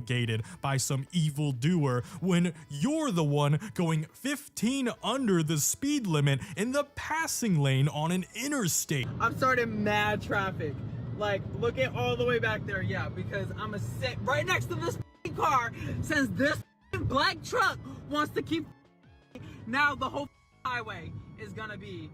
tailgated by some evil doer when you're the one going 15 under the speed limit in the passing lane on an interstate. I'm starting mad traffic. Like, look at all the way back there, yeah, because I'm gonna sit right next to this car since this black truck wants to keep. Now the whole highway is gonna be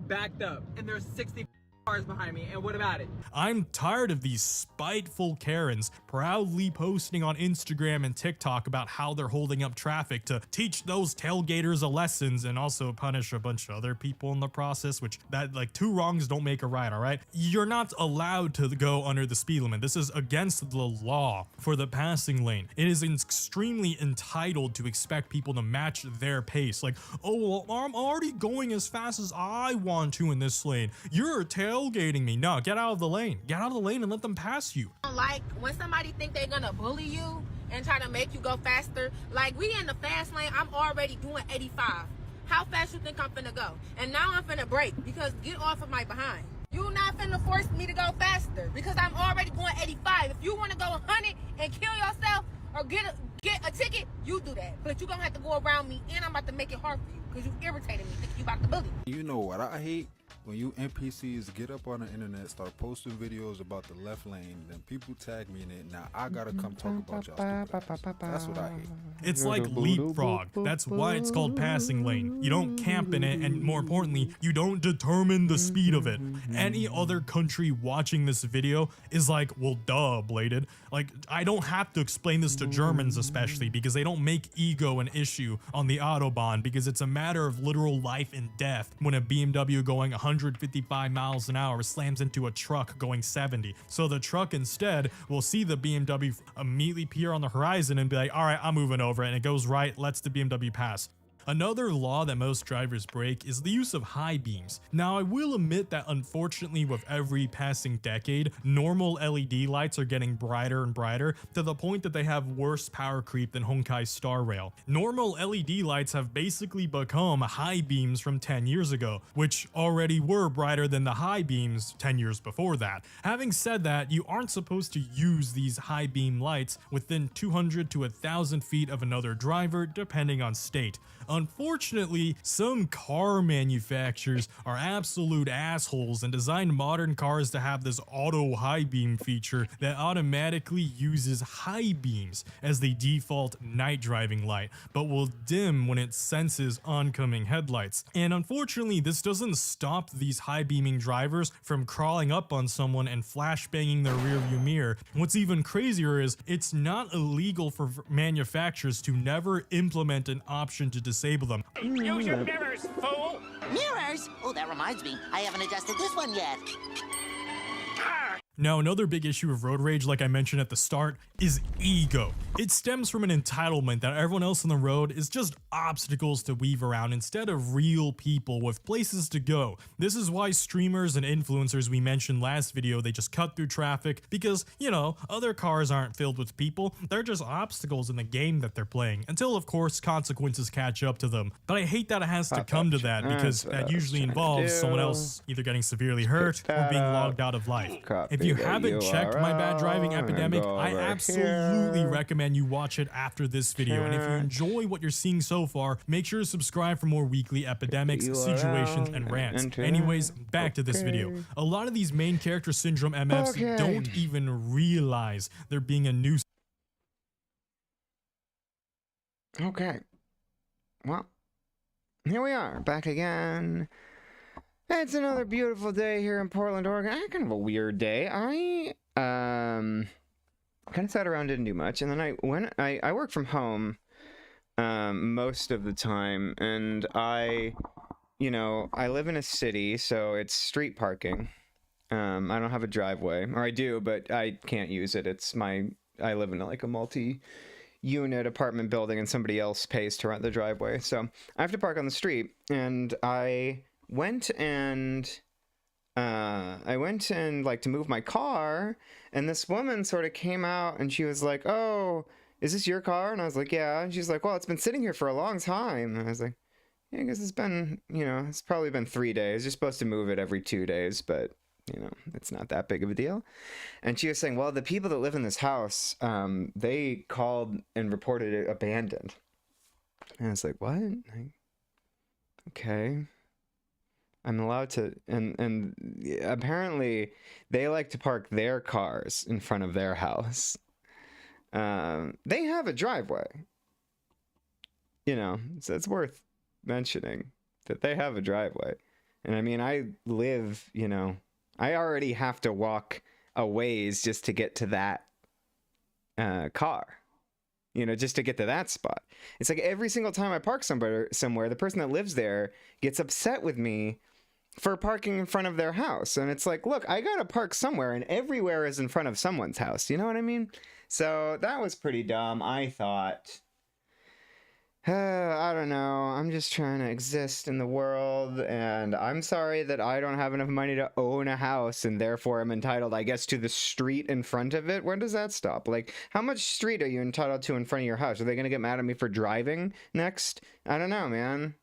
backed up, and there's 60 cars behind me, and what about it? I'm tired of these spiteful Karens proudly posting on Instagram and TikTok about how they're holding up traffic to teach those tailgaters a lessons and also punish a bunch of other people in the process, which that like two wrongs don't make a right, all right? You're not allowed to go under the speed limit. This is against the law for the passing lane. It is extremely entitled to expect people to match their pace. Like, oh, well, I'm already going as fast as I want to in this lane. You're tailgating me. No, get out of the lane. Get out of the lane and let them pass you. Like when somebody think they're gonna bully you and try to make you go faster, like we in the fast lane, I'm already doing 85. How fast you think I'm finna go? And now I'm finna brake because get off of my behind. You not finna force me to go faster because I'm already going 85. If you wanna go 100 and kill yourself or get a ticket, you do that. But you gonna have to go around me and I'm about to make it hard for you because you irritated me thinking you about to bully me. You know what I hate? When you NPCs get up on the internet, start posting videos about the left lane, then people tag me in it. Now I gotta come talk about y'all stupid. That's what I hate. It's like leapfrog. That's why it's called passing lane. You don't camp in it, and more importantly, you don't determine the speed of it. Any other country watching this video is like, well, duh, bladed. Like, I don't have to explain this to Germans especially because they don't make ego an issue on the Autobahn because it's a matter of literal life and death when a BMW going 155 miles an hour slams into a truck going 70. So the truck instead will see the BMW immediately appear on the horizon and be like, all right, I'm moving over, and it goes right, lets the BMW pass. Another law that most drivers break is the use of high beams. Now, I will admit that unfortunately with every passing decade, normal LED lights are getting brighter and brighter to the point that they have worse power creep than Honkai's Star Rail. Normal LED lights have basically become high beams from 10 years ago, which already were brighter than the high beams 10 years before that. Having said that, you aren't supposed to use these high beam lights within 200 to 1,000 feet of another driver, depending on state. Unfortunately, some car manufacturers are absolute assholes and designed modern cars to have this auto high beam feature that automatically uses high beams as the default night driving light, but will dim when it senses oncoming headlights. And unfortunately, this doesn't stop these high beaming drivers from crawling up on someone and flashbanging their rearview mirror. What's even crazier is it's not illegal for manufacturers to never implement an option to disable them. Use your mirrors, fool! Mirrors? Oh, that reminds me. I haven't adjusted this one yet. Now, another big issue of road rage, like I mentioned at the start, is ego. It stems from an entitlement that everyone else on the road is just obstacles to weave around instead of real people with places to go. This is why streamers and influencers we mentioned last video, they just cut through traffic because, you know, other cars aren't filled with people. They're just obstacles in the game that they're playing until, of course, consequences catch up to them. But I hate that it has to come to that because that usually involves someone else either getting severely hurt or being logged out of life. If you haven't checked My Bad Driving Epidemic, I absolutely recommend you watch it after this video. And if you enjoy what you're seeing so far, make sure to subscribe for more weekly epidemics, situations, and rants. Anyways, back to this video. A lot of these main character syndrome MFs don't even realize they're being a nuisance. Okay. Well, here we are, back again. It's another beautiful day here in Portland, Oregon. Kind of a weird day. I kind of sat around, didn't do much, and then I work from home most of the time, and I live in a city, so it's street parking. I don't have a driveway, or I do, but I can't use it. I live in like a multi-unit apartment building, and somebody else pays to rent the driveway, so I have to park on the street, and I went and like to move my car, and this woman sort of came out and she was like, "Oh, is this your car?" And I was like, "Yeah." And she's like, "Well, it's been sitting here for a long time." And I was like, "Yeah, I guess it's been, it's probably been 3 days. You're supposed to move it every 2 days, but you know, it's not that big of a deal. And she was saying, well, the people that live in this house, they called and reported it abandoned. And I was like, what? Like, okay. I'm allowed to, and apparently they like to park their cars in front of their house. They have a driveway. You know, so it's worth mentioning that they have a driveway. And I mean, I live, you know, I already have to walk a ways just to get to that car. You know, just to get to that spot. It's like every single time I park somewhere, the person that lives there gets upset with me for parking in front of their house. And it's like, look, I gotta park somewhere, and everywhere is in front of someone's house. You know what I mean? So that was pretty dumb, I thought. I don't know. I'm just trying to exist in the world, and I'm sorry that I don't have enough money to own a house, and therefore I'm entitled, I guess, to the street in front of it. Where does that stop? Like, how much street are you entitled to in front of your house? Are they gonna get mad at me for driving next? I don't know, man.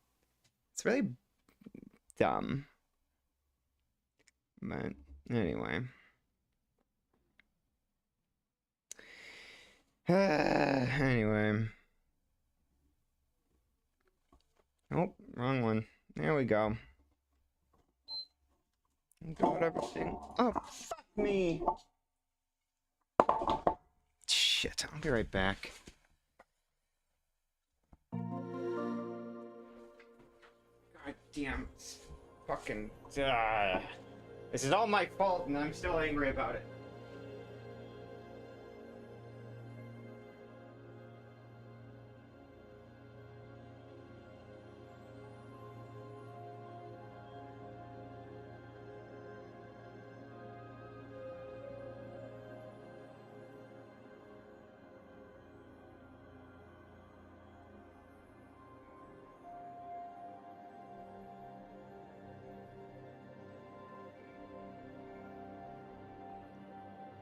It's really dumb. But anyway. Anyway. Oh, wrong one. There we go. Got everything. Oh, fuck me. Shit, I'll be right back. God damn. Fucking. This is all my fault, and I'm still angry about it.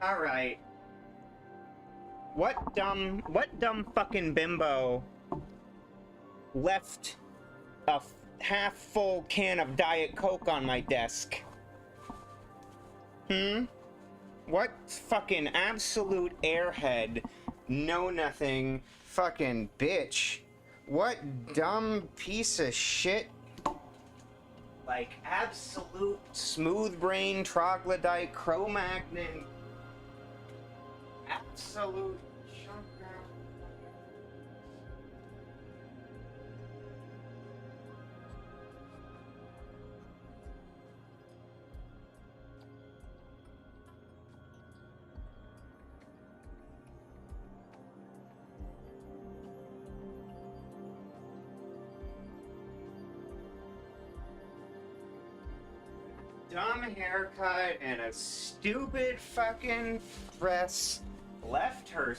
Alright. What dumb fucking bimbo left a half-full can of Diet Coke on my desk? What fucking absolute airhead, know-nothing fucking bitch? What dumb piece of shit? Like, absolute smooth-brain troglodyte Cro-Magnon. Absolute chunker. Dumb haircut and a stupid fucking dress. Left her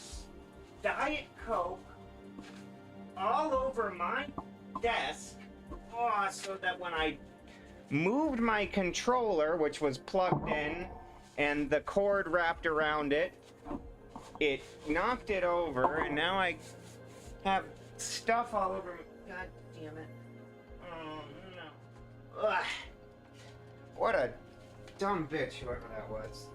Diet Coke all over my desk, so that when I moved my controller, which was plugged in, and the cord wrapped around it, it knocked it over, and now I have stuff all over me. God damn it. Oh, no. Ugh. What a dumb bitch, whoever that was.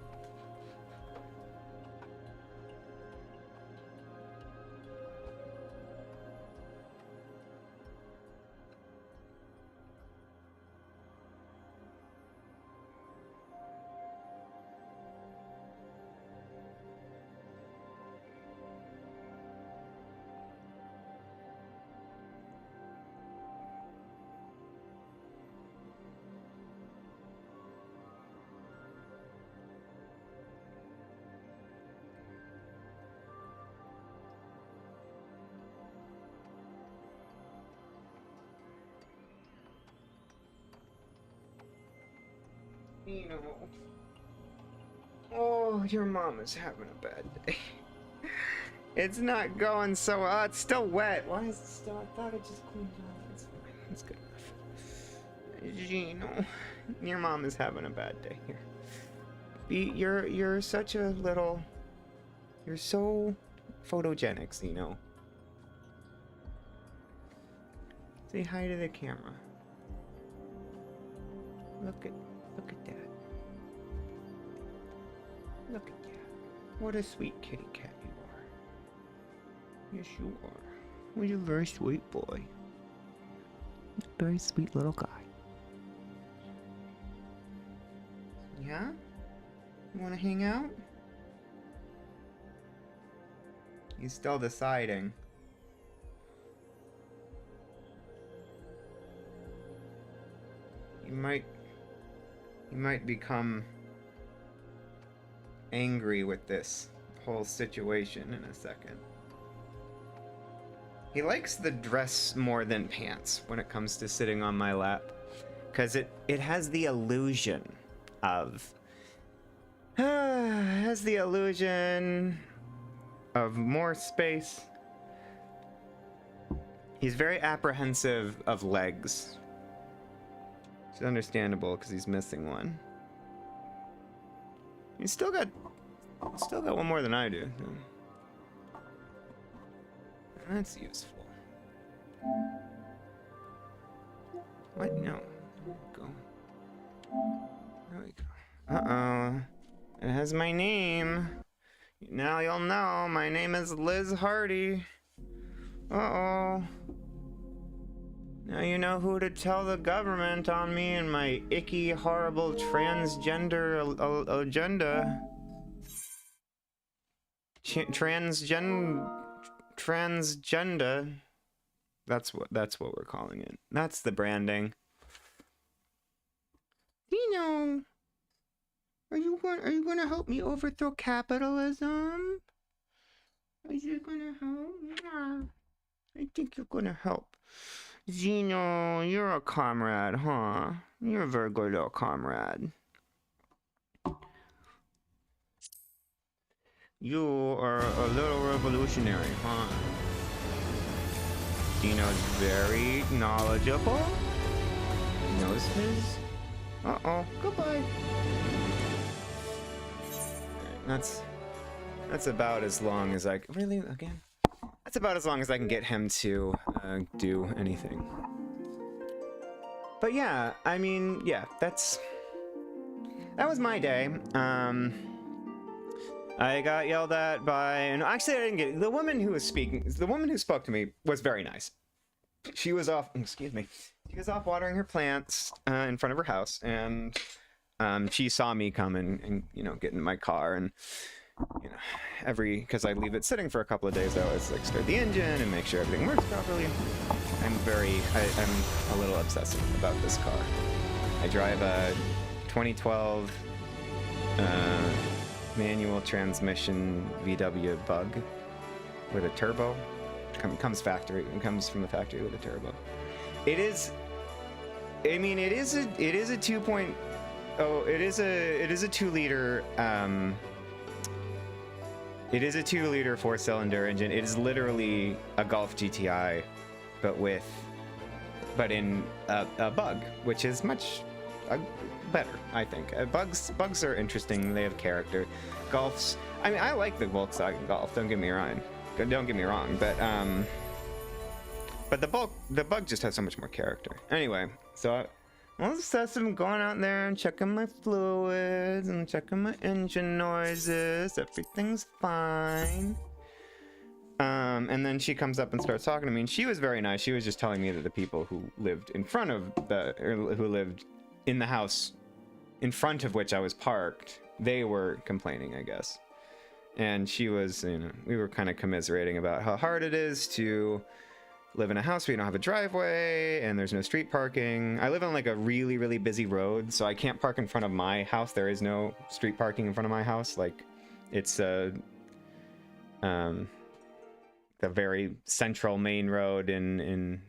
You know. Oh, your mom is having a bad day. It's not going so well. It's still wet. Why is it still? I thought it just cleaned off. It's fine. It's good enough. Gino, your mom is having a bad day here. You're such a little. You're so photogenic, Zeno. Say hi to the camera. Look at that. Look at that. What a sweet kitty cat you are. Yes, you are. Well, you're a very sweet boy. Very sweet little guy. Yeah? You wanna hang out? He's still deciding. He might become angry with this whole situation in a second. He likes the dress more than pants when it comes to sitting on my lap, because it has the illusion of more space. He's very apprehensive of legs. It's understandable because he's missing one. He's still got one more than I do. That's useful. What? No. Go. There we go. Uh-oh. It has my name. Now you'll know. My name is Liz Hardy. Uh-oh. Now you know who to tell the government on me and my icky, horrible transgender agenda. Transgender. That's what we're calling it. That's the branding. Dino, are you going to help me overthrow capitalism? Are you going to help? Yeah. I think you're going to help. Zeno, you're a comrade, huh? You're a very good little comrade. You are a little revolutionary, huh? Dino's very knowledgeable. He knows his... Uh-oh, goodbye. That's about as long as I... Really? Again? That's about as long as I can get him to do anything. But yeah, I mean, yeah, that was my day. I got yelled at by, and actually I didn't get it. The woman who spoke to me was very nice. She was off, excuse me, she was off watering her plants in front of her house, and she saw me come and you know, get in my car, and you know, because I leave it sitting for a couple of days, I always like start the engine and make sure everything works properly. I'm a little obsessive about this car. I drive a 2012 manual transmission VW Bug with a turbo. It comes from the factory with a turbo. It is a 2.0. It is a 2-liter. It is a 2-liter 4-cylinder engine. It is literally a Golf GTI, but in a Bug, which is much better, I think. Bugs are interesting. They have character. Golfs. I mean, I like the Volkswagen Golf. Don't get me wrong. But the Bug just has so much more character. Anyway, so I'm obsessive going out there and checking my fluids and checking my engine noises. Everything's fine. And then she comes up and starts talking to me, and she was very nice. She was just telling me that the people who lived who lived in the house in front of which I was parked, they were complaining, I guess. And she was, you know, we were kind of commiserating about how hard it is to live in a house where you don't have a driveway and there's no street parking. I live on like a really, really busy road, so I can't park in front of my house. There is no street parking in front of my house. Like, it's the very central main road in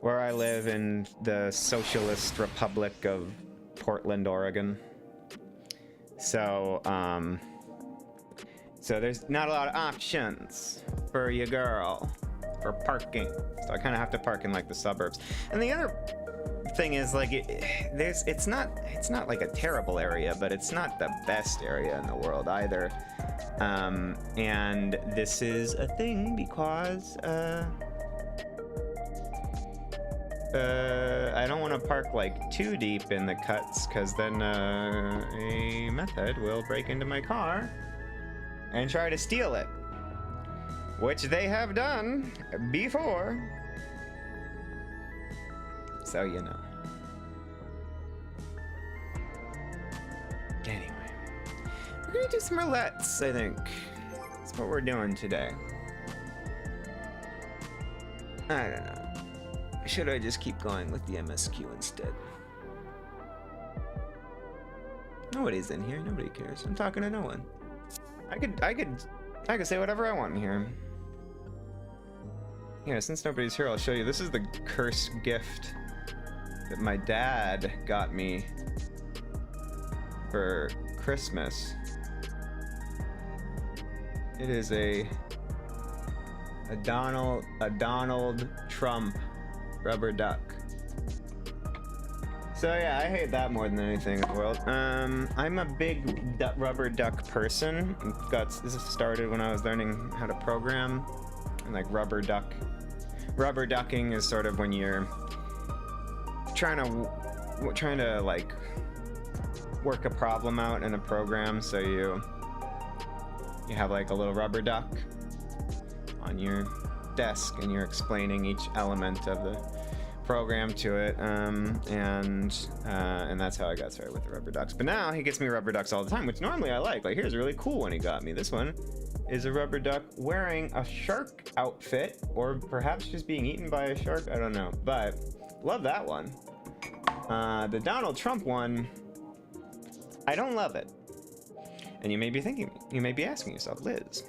where I live in the Socialist Republic of Portland, Oregon. So, so there's not a lot of options for your girl for parking. So I kind of have to park in like the suburbs. And the other thing is like it's not like a terrible area, but it's not the best area in the world either. And this is a thing because I don't want to park like too deep in the cuts, because then a meth head will break into my car and try to steal it, which they have done before. So you know. Anyway, we're gonna do some roulettes, I think. That's what we're doing today. I don't know. Should I just keep going with the MSQ instead? Nobody's in here. Nobody cares. I'm talking to no one. I could say whatever I want in here. Yeah, since nobody's here, I'll show you. This is the cursed gift that my dad got me for Christmas. It is a Donald Trump rubber duck. So yeah, I hate that more than anything in the world. I'm a big rubber duck person. This started when I was learning how to program, and like rubber ducking is sort of when you're trying to like work a problem out in a program. So you have like a little rubber duck on your desk, and you're explaining each element of the program to it, and that's how I got started with the rubber ducks. But now he gets me rubber ducks all the time, which normally I like. Like, here's a really cool one he got me. This one is a rubber duck wearing a shark outfit, or perhaps just being eaten by a shark, I don't know, but love that one. The Donald Trump one, I don't love it. And you may be asking yourself, Liz,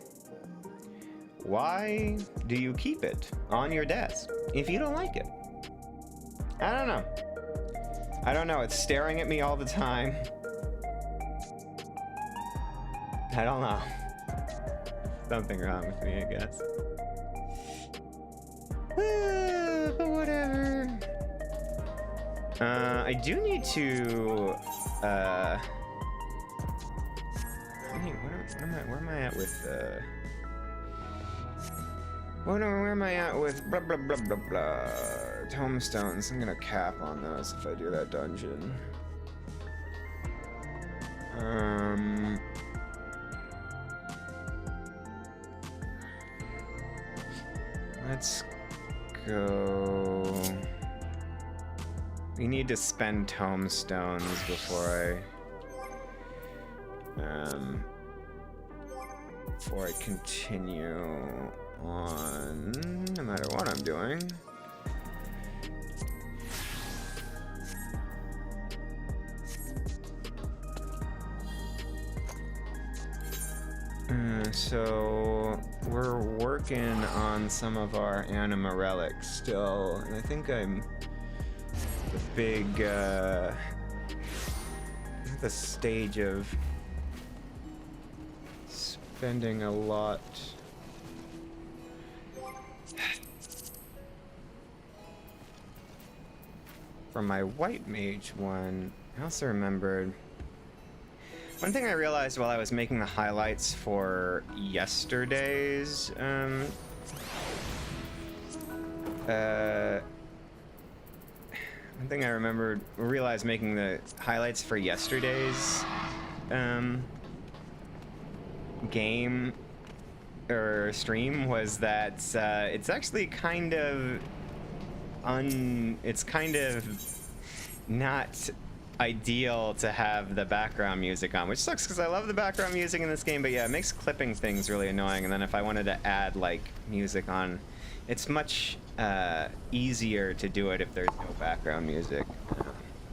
why do you keep it on your desk if you don't like it? I don't know. It's staring at me all the time. I don't know. Something wrong with me, I guess. But whatever. I do need to where am I at with where am I at with blah blah blah blah blah tombstones? I'm gonna cap on those if I do that dungeon. Let's go. We need to spend tombstones before I continue on, no matter what I'm doing. So we're working on some of our anima relics still, and I think I'm the big the stage of spending a lot for my white mage one. I also remembered one thing I realized while I was making the highlights for yesterday's one thing I realized making the highlights for yesterday's game or stream was that it's actually kind of not ideal to have the background music on, which sucks because I love the background music in this game, but yeah, it makes clipping things really annoying. And then if I wanted to add like music on, it's much easier to do it if there's no background music.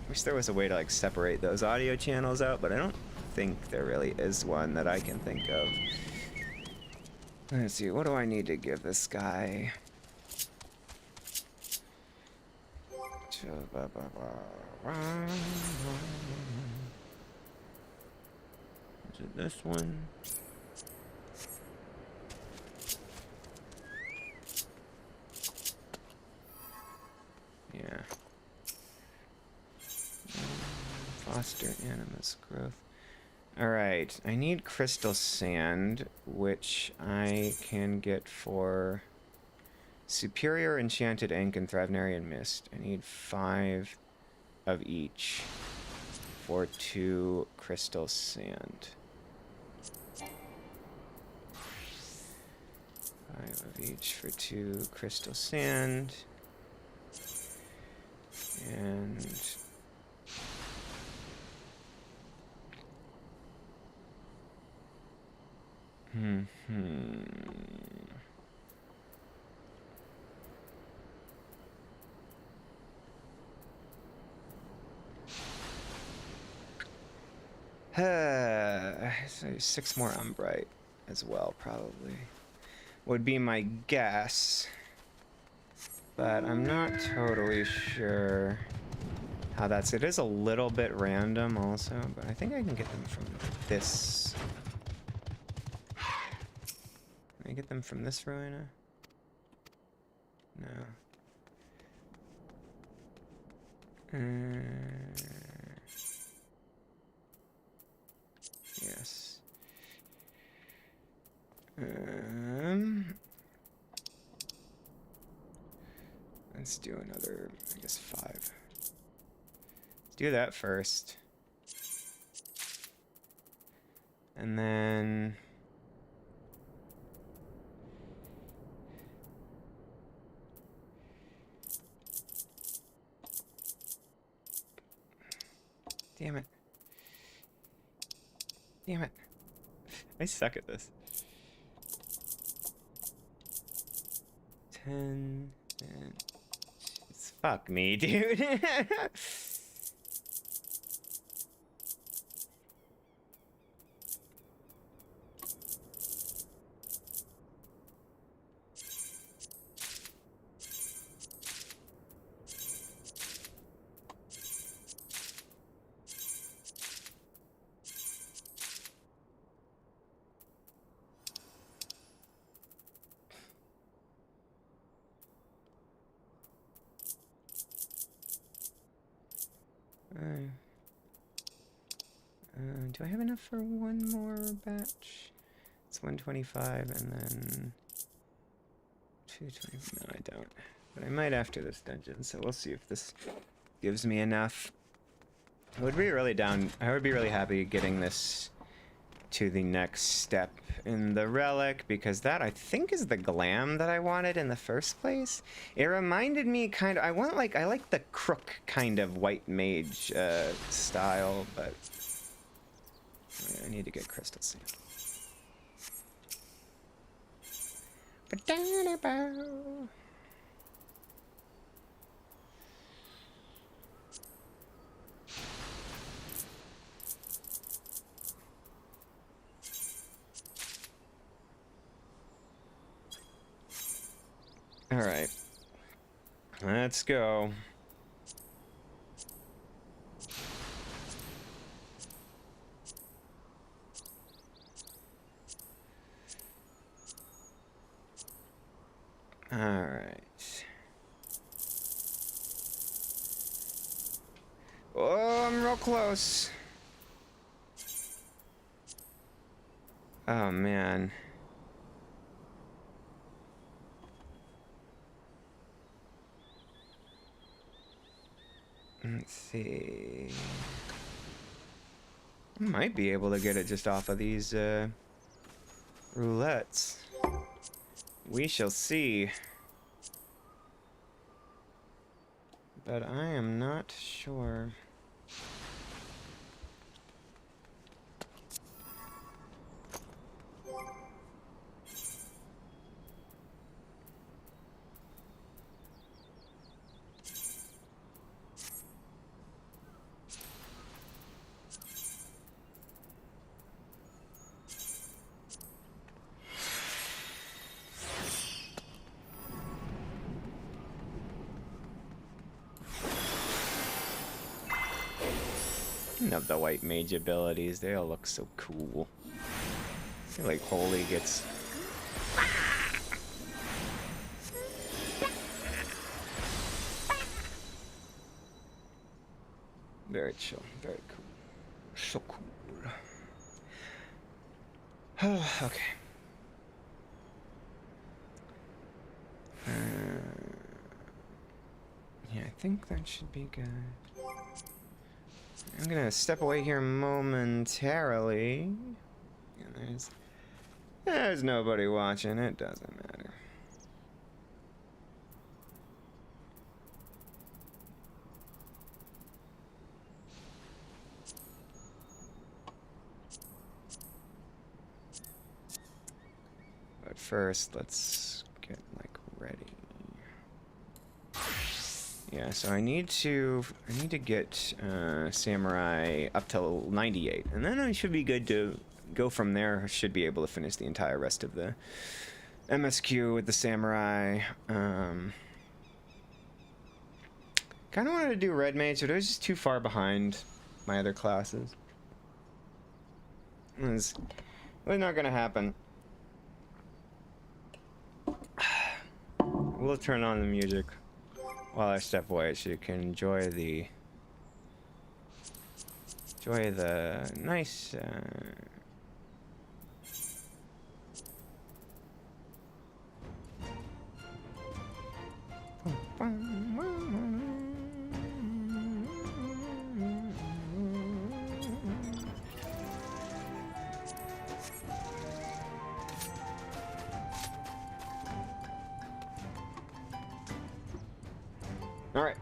Wish there was a way to like separate those audio channels out, but I don't think there really is one that I can think of. Let's see, what do I need to give this guy? Is it this one? Yeah. Foster animus growth. Alright, I need crystal sand, which I can get for Superior enchanted ink and Thrivnarian mist. I need 5 of each for 2 crystal sand. 5 of each for 2 crystal sand. And so 6 more Umbrite as well, probably. Would be my guess. But I'm not totally sure how that's... It is a little bit random also, but I think I can get them from this. Can I get them from this Ruina? No. Yes. Let's do another, I guess, 5. Let's do that first. And then... Damn it. Damn it. I suck at this. 10 and... Fuck me, dude. Do I have enough for one more batch? It's 125 and then 220. No, I don't. But I might after this dungeon, so we'll see if this gives me enough. I would be really down. I would be really happy getting this to the next step in the relic, because that I think is the glam that I wanted in the first place. It reminded me kind of, I like the crook kind of white mage style, but I need to get crystal sand. All right, let's go. All right. Oh, I'm real close. Oh, man. Let's see. I might be able to get it just off of these roulettes. We shall see. But I am not sure. Of the white mage abilities, they all look so cool. I feel like Holy gets... Very chill, very cool. So cool. Okay. think that should be good. I'm gonna step away here momentarily. And there's nobody watching. It doesn't matter. But first, let's get like ready. Yeah, so I need to get Samurai up till 98, and then I should be good to go from there. I should be able to finish the entire rest of the MSQ with the Samurai. Kind of wanted to do Red Mage, but it was just too far behind my other classes. It was not gonna happen. We'll turn on the music while I step away so you can enjoy the nice all right.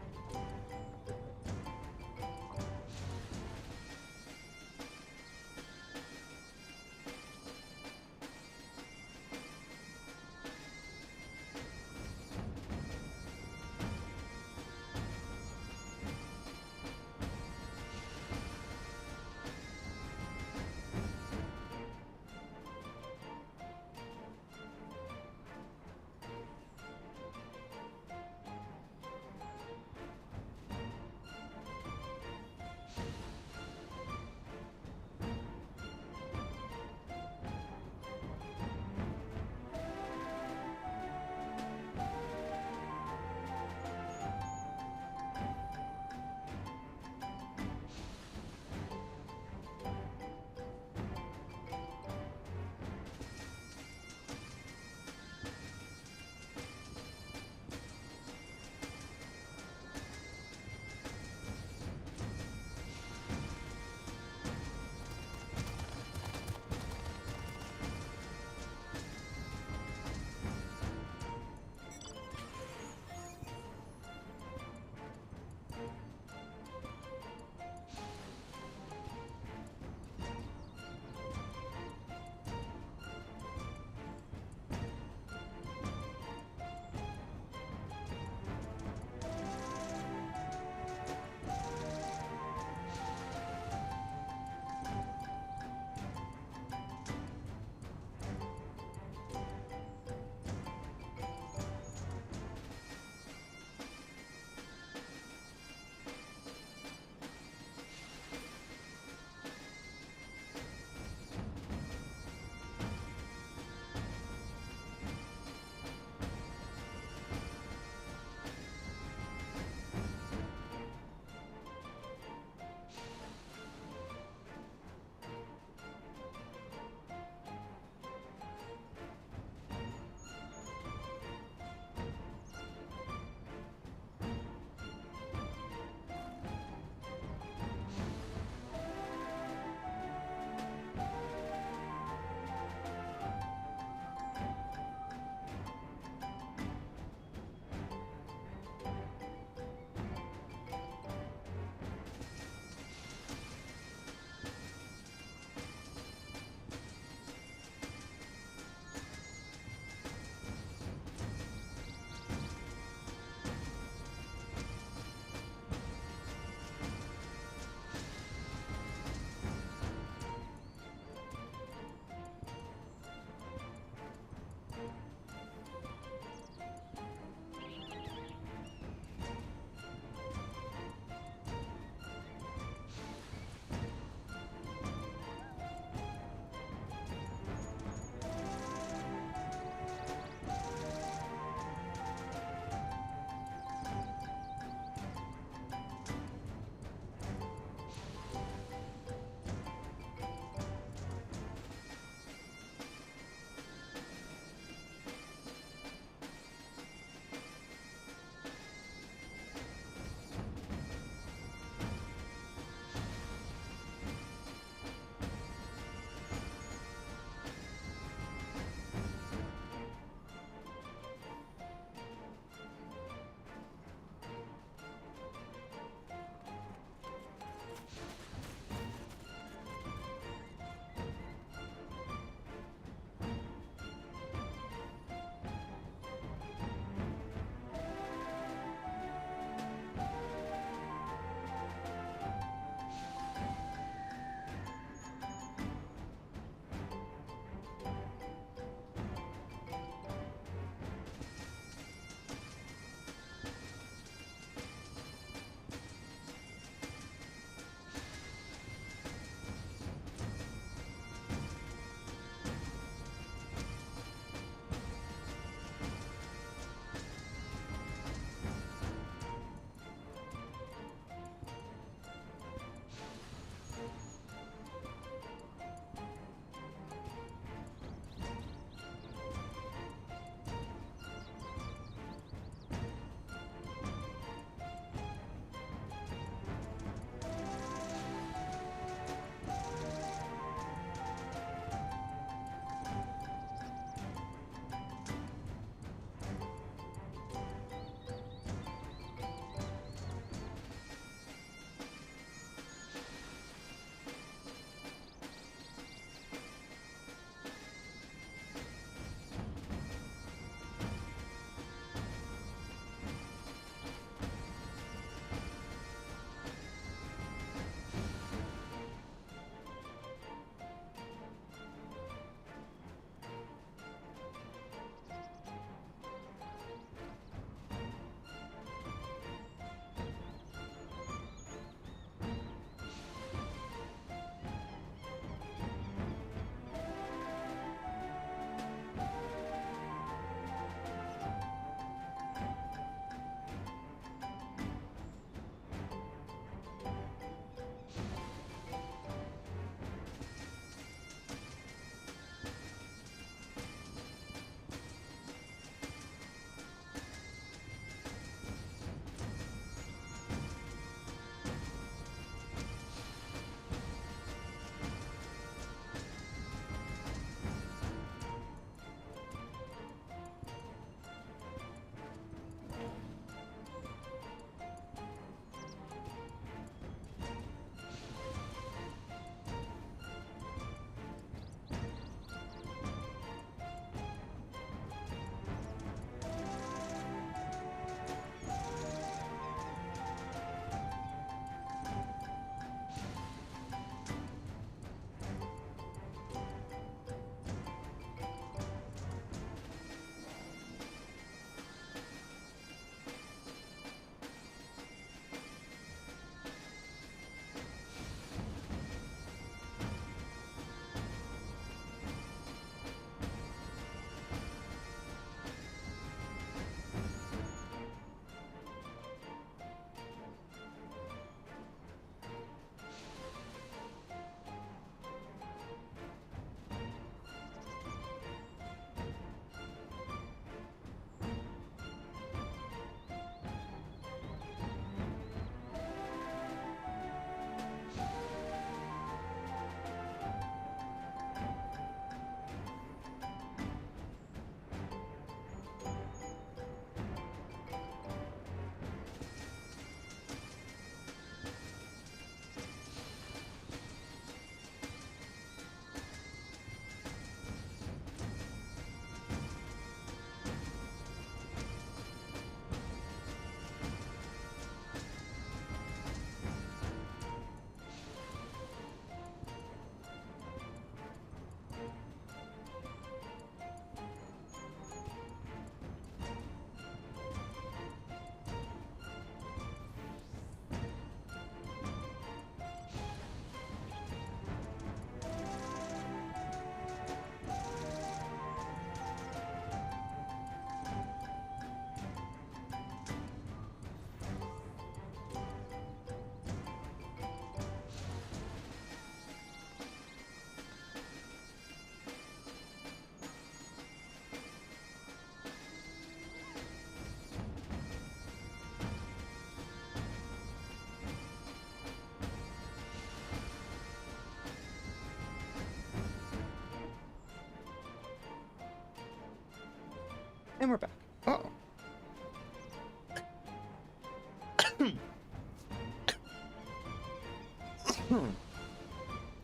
And we're back. Uh-oh.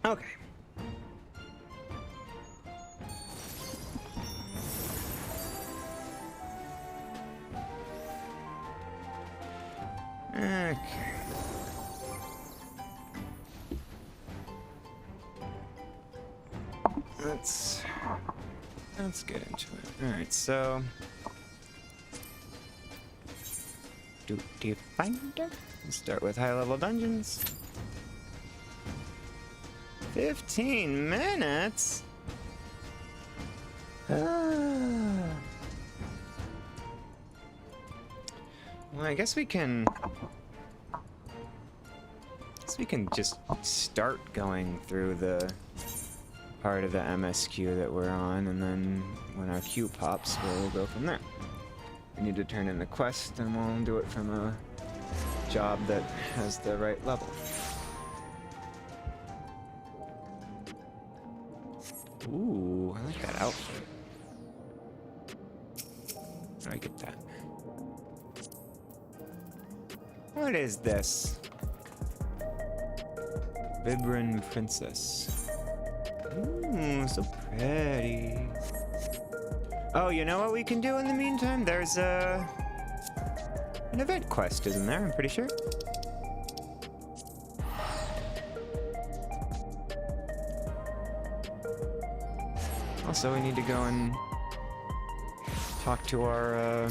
Okay. Okay. Let's get into it. All right, so Duty Finder. Let's start with high-level dungeons. 15 minutes. Well, I guess we can. Just start going through the part of the MSQ that we're on, and then when our queue pops, we'll go from there. We need to turn in the quest, and we'll do it from a job that has the right level. Ooh, I like that outfit. How do I get that? What is this? Vibran Princess. Ooh, so pretty. Oh, you know what we can do in the meantime? There's an event quest, isn't there? I'm pretty sure. Also, we need to go and talk to our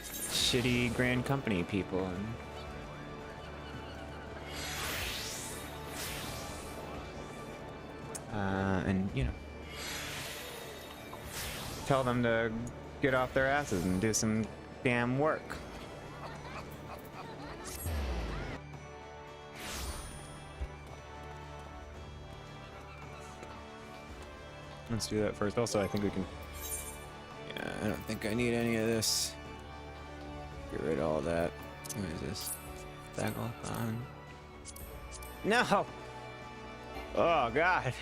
shitty Grand Company people. And, you know, tell them to get off their asses and do some damn work. Let's do that first. Also, I think we can... Yeah, I don't think I need any of this. Get rid of all that. What is this? Dagon. No! Oh, God.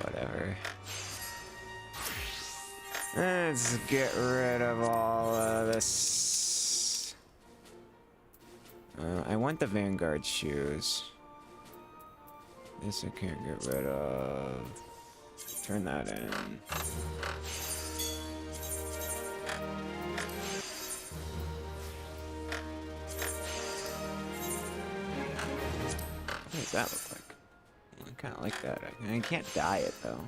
Whatever. Let's get rid of all of this. I want the Vanguard shoes. This I can't get rid of. Turn that in. What does that look like? I kind of like that. I can't dye it though.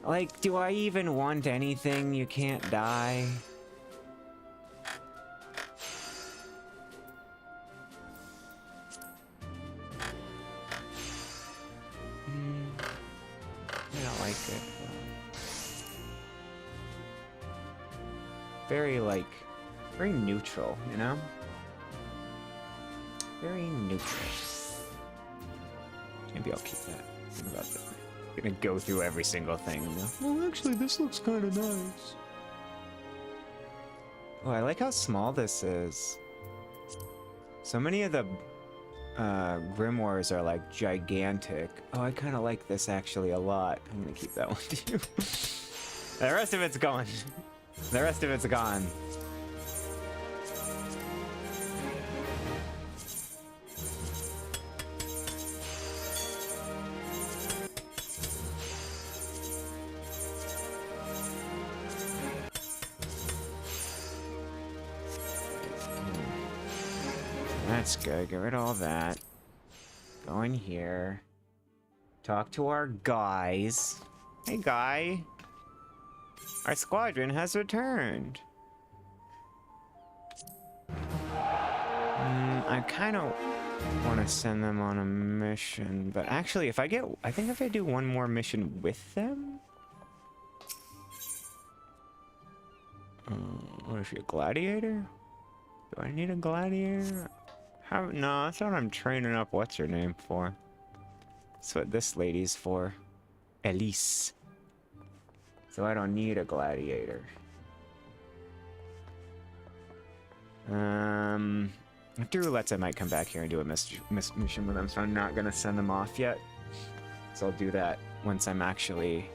Like, do I even want anything you can't dye? I don't like it. Very, like, very neutral, you know? Very neutral. Maybe I'll keep that. What about that? I'm gonna go through every single thing. Well, actually, this looks kind of nice. Oh, I like how small this is. So many of the grimoires are like gigantic. Oh, I kind of like this actually a lot. I'm gonna keep that one too. The rest of it's gone. The rest of it's gone. That's good. Get rid of all that. Go in here. Talk to our guys. Hey, guy. Our squadron has returned. I kind of want to send them on a mission, but actually, I think if I do one more mission with them. What is she, a gladiator? Do I need a gladiator? No, that's what I'm training up what's her name for. That's what this lady's for. Elise. So I don't need a gladiator. After Roulettes, I might come back here and do a mission with them, so I'm not gonna send them off yet. So I'll do that once I'm actually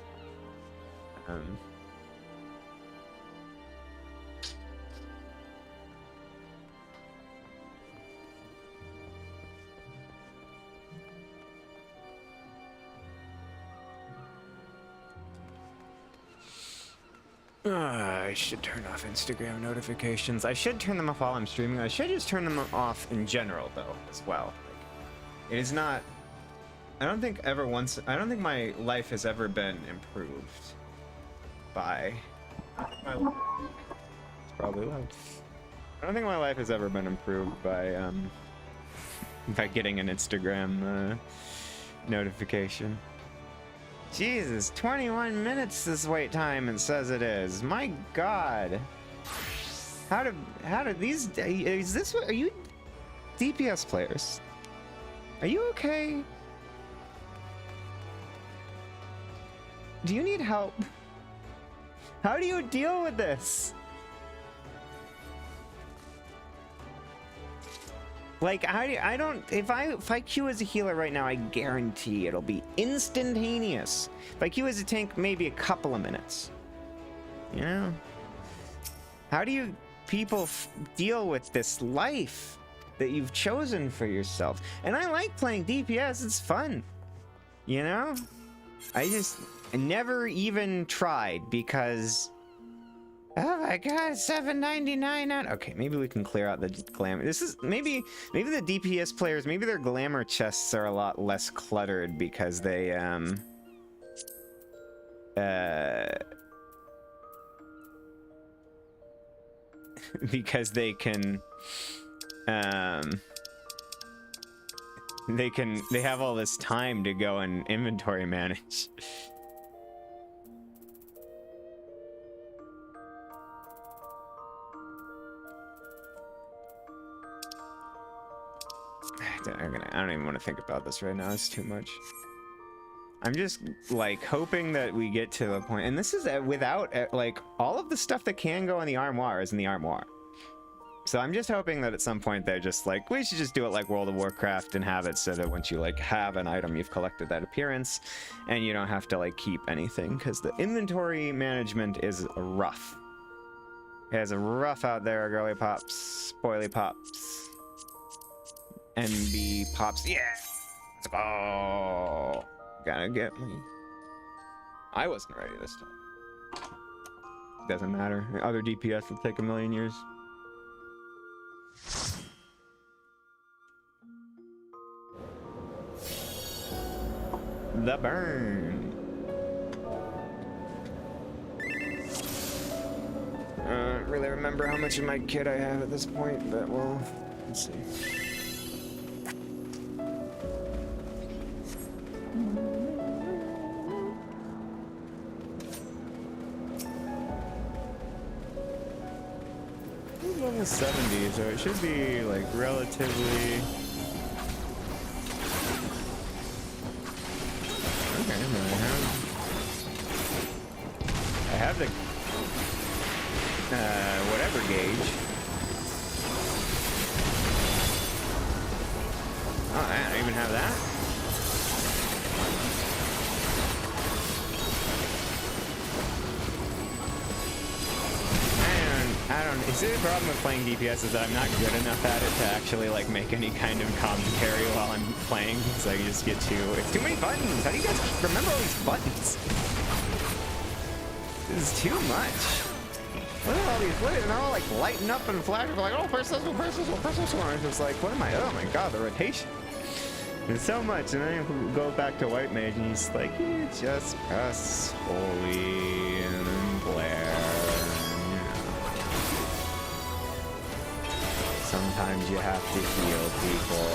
I should turn off Instagram notifications. I should turn them off while I'm streaming. I should just turn them off in general, though, as well. Like, it is not. I don't think my life has ever been improved by. It's probably loud. I don't think my life has ever been improved by getting an Instagram notification. Jesus, 21 minutes this wait time, it says it is. My God. How did these, is this what, are you DPS players? Are you okay? Do you need help? How do you deal with this? Like, if I queue as a healer right now, I guarantee it'll be instantaneous. If I queue as a tank, maybe a couple of minutes. You know? How do you people deal with this life that you've chosen for yourself? And I like playing DPS, it's fun. You know? I never even tried because... Oh my God, $7.99 on. Okay, maybe we can clear out the glamour. This is maybe the DPS players, maybe their glamour chests are a lot less cluttered because they because they have all this time to go and inventory manage. I don't even want to think about this right now. It's too much. I'm just like hoping that we get to the point, and this is without like all of the stuff that can go in the armoire is in the armoire. So I'm just hoping that at some point they're just like, we should just do it like World of Warcraft and have it so that once you like have an item, you've collected that appearance, and you don't have to like keep anything, because the inventory management is rough. It's rough out there, girly pops, spoily pops. NB pops, yeah! Let's go! Gotta get me. I wasn't ready this time. Doesn't matter. Other DPS will take a million years. The burn. I don't really remember how much of my kit I have at this point, but well, let's see. Level 70, so it should be like relatively. Okay, I have the whatever gauge. Oh, I don't even have that. Is the problem with playing DPS is that I'm not good enough at it to actually like make any kind of commentary while I'm playing, so I just get it's too many buttons. How do you guys remember all these buttons? This is too much. Look at all these, and they're all like lighting up and flashing, like, oh, press this one, press this one, press this one. It's just like, what am I, oh my God, the rotation. There's so much, and then I go back to White Mage and he's like, you just press holy and then glare. Sometimes you have to heal people.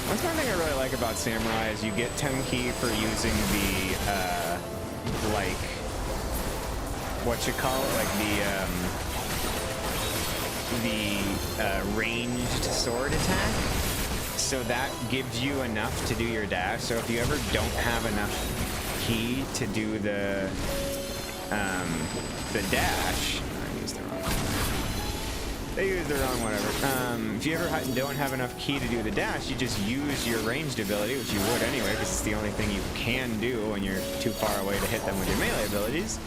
That's one thing I really like about Samurai is you get Tenki for using the, like, what you call it, like the ranged sword attack, so that gives you enough to do your dash. So if you ever don't have enough ki to do the the dash. I used the wrong one. They used the wrong whatever. If you ever don't have enough ki to do the dash, you just use your ranged ability, which you would anyway, because it's the only thing you can do when you're too far away to hit them with your melee abilities.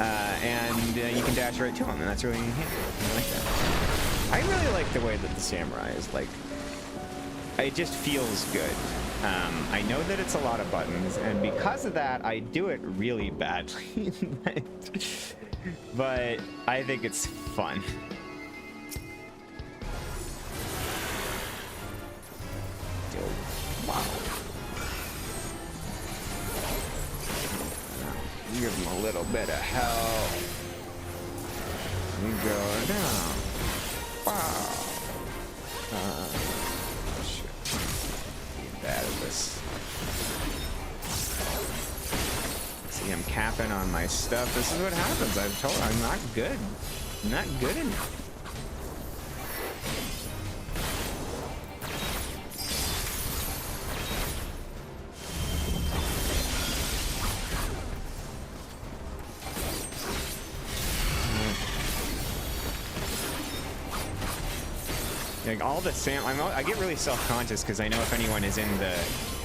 And you can dash right to them, and that's really handy. I like that. I really like the way that the samurai is like. It just feels good. I know that it's a lot of buttons, and because of that, I do it really badly. But I think it's fun. Wow. Give him a little bit of help. We go down. Wow. Shit. Get bad at this. See, I'm capping on my stuff. This is what happens. I've told you, I'm not good. I'm not good enough. Like all the I get really self-conscious because I know if anyone is in the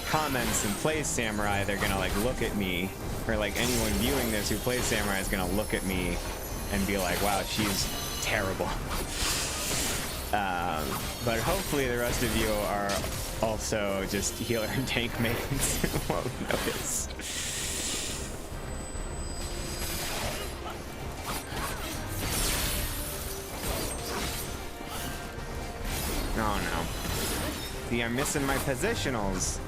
comments and plays Samurai, they're gonna like look at me, or like anyone viewing this who plays Samurai is gonna look at me and be like, wow, she's terrible. But hopefully the rest of you are also just healer and tank mains and won't notice. Oh no. See, I'm missing my positionals.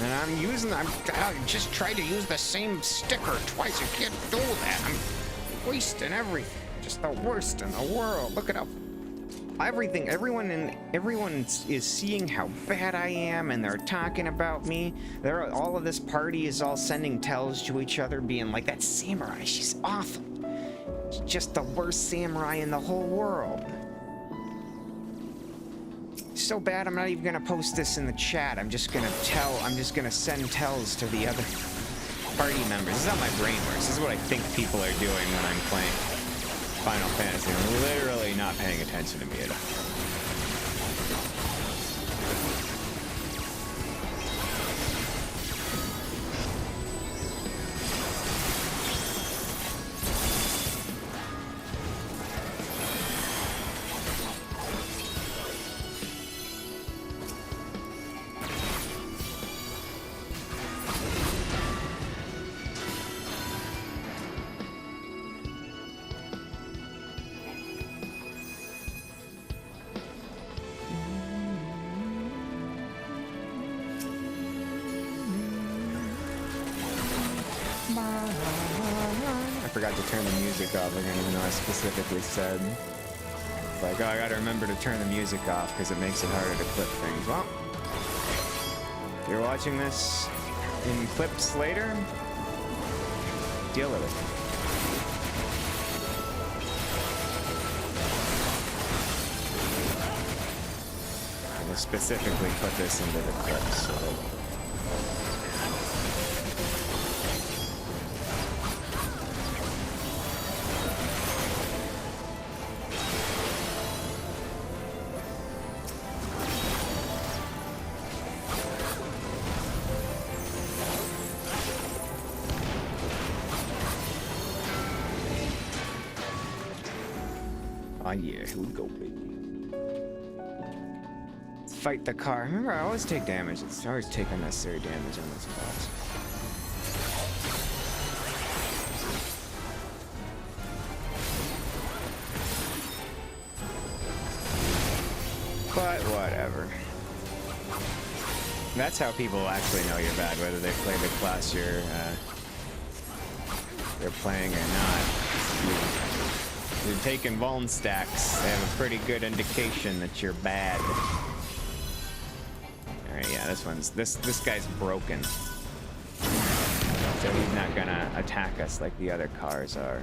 And I just tried to use the same sticker twice. You can't do that. I'm wasting everything. Just the worst in the world. Look at how everyone is seeing how bad I am, and they're talking about me. All of this party is all sending tells to each other, being like, that samurai, she's awful. She's just the worst samurai in the whole world. So bad, I'm not even gonna post this in the chat. I'm just gonna send tells to the other party members. This is how my brain works. This is what I think people are doing when I'm playing Final Fantasy. I'm literally not paying attention to me at all. I forgot to turn the music off again, even though I specifically said, like, oh, I gotta remember to turn the music off because it makes it harder to clip things. Well, if you're watching this in clips later, deal with it. I will specifically put this into the clips so that yeah, here we go, baby. Let's fight the car. Remember, I always take damage. I always take unnecessary damage on this boss. But whatever. That's how people actually know you're bad, whether they play the class they're playing or not. You're taking vuln stacks. They have a pretty good indication that you're bad. Alright, yeah, this guy's broken. So he's not gonna attack us like the other cars are.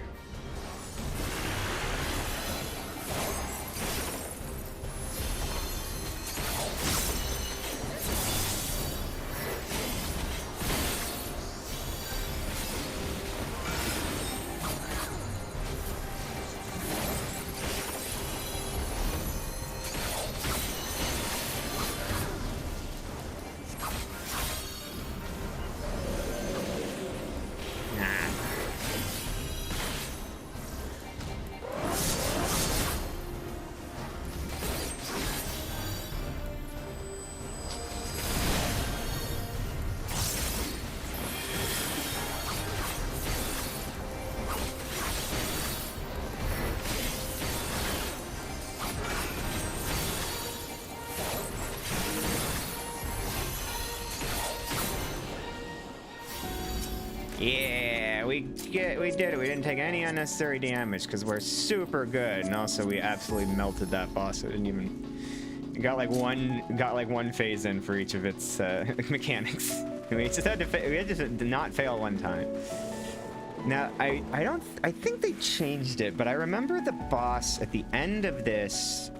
Yeah, we did it. We didn't take any unnecessary damage because we're super good, and also we absolutely melted that boss. It didn't even got like one phase in for each of its mechanics. We just had to not fail one time. Now I think they changed it, but I remember the boss at the end of this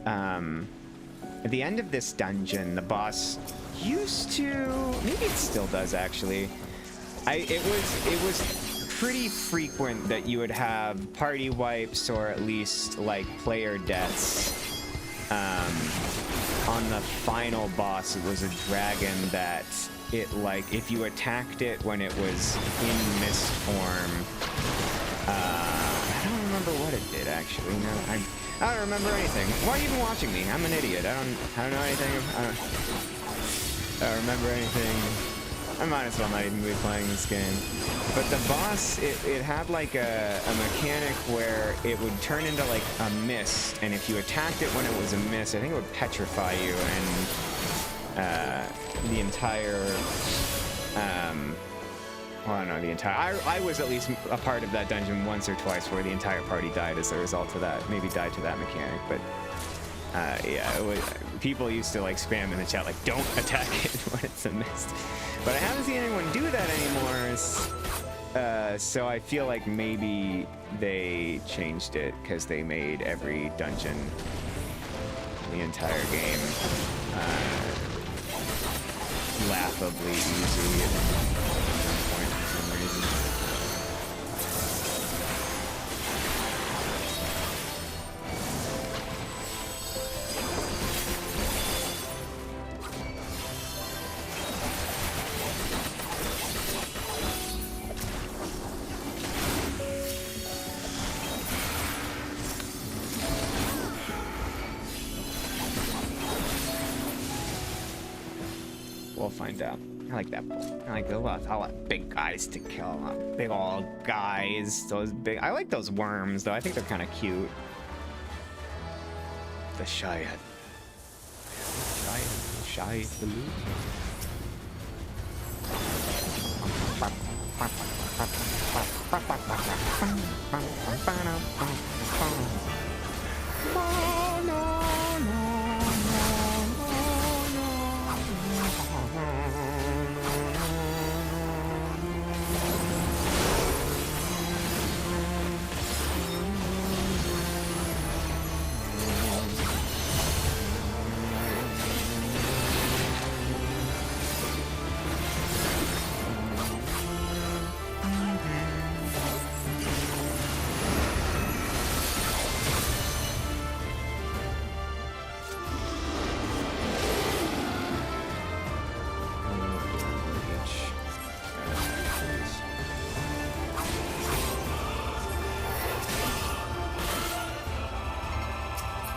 dungeon. The boss used to, maybe it still does actually. It was pretty frequent that you would have party wipes or at least like player deaths. On the final boss, it was a dragon that it like if you attacked it when it was in mist form. I don't remember what it did actually. No, I don't remember anything. Why are you even watching me? I'm an idiot. I don't know anything. I don't remember anything. I might as well not even be playing this game. But the boss, it had like a mechanic where it would turn into like a mist, and if you attacked it when it was a mist, I think it would petrify you, and the entire, well, I don't know, the entire, I was at least a part of that dungeon once or twice where the entire party died as a result of that, maybe died to that mechanic, but yeah, people used to like spam in the chat like, don't attack it when it's a mist. But I haven't seen anyone do that anymore, so I feel like maybe they changed it because they made every dungeon in the entire game laughably easy at some point for some reason. We'll find out. I like that. I like a lot of big guys to kill. Big old guys. Those big. I like those worms though. I think they're kind of cute. The Shia. Shia the loot.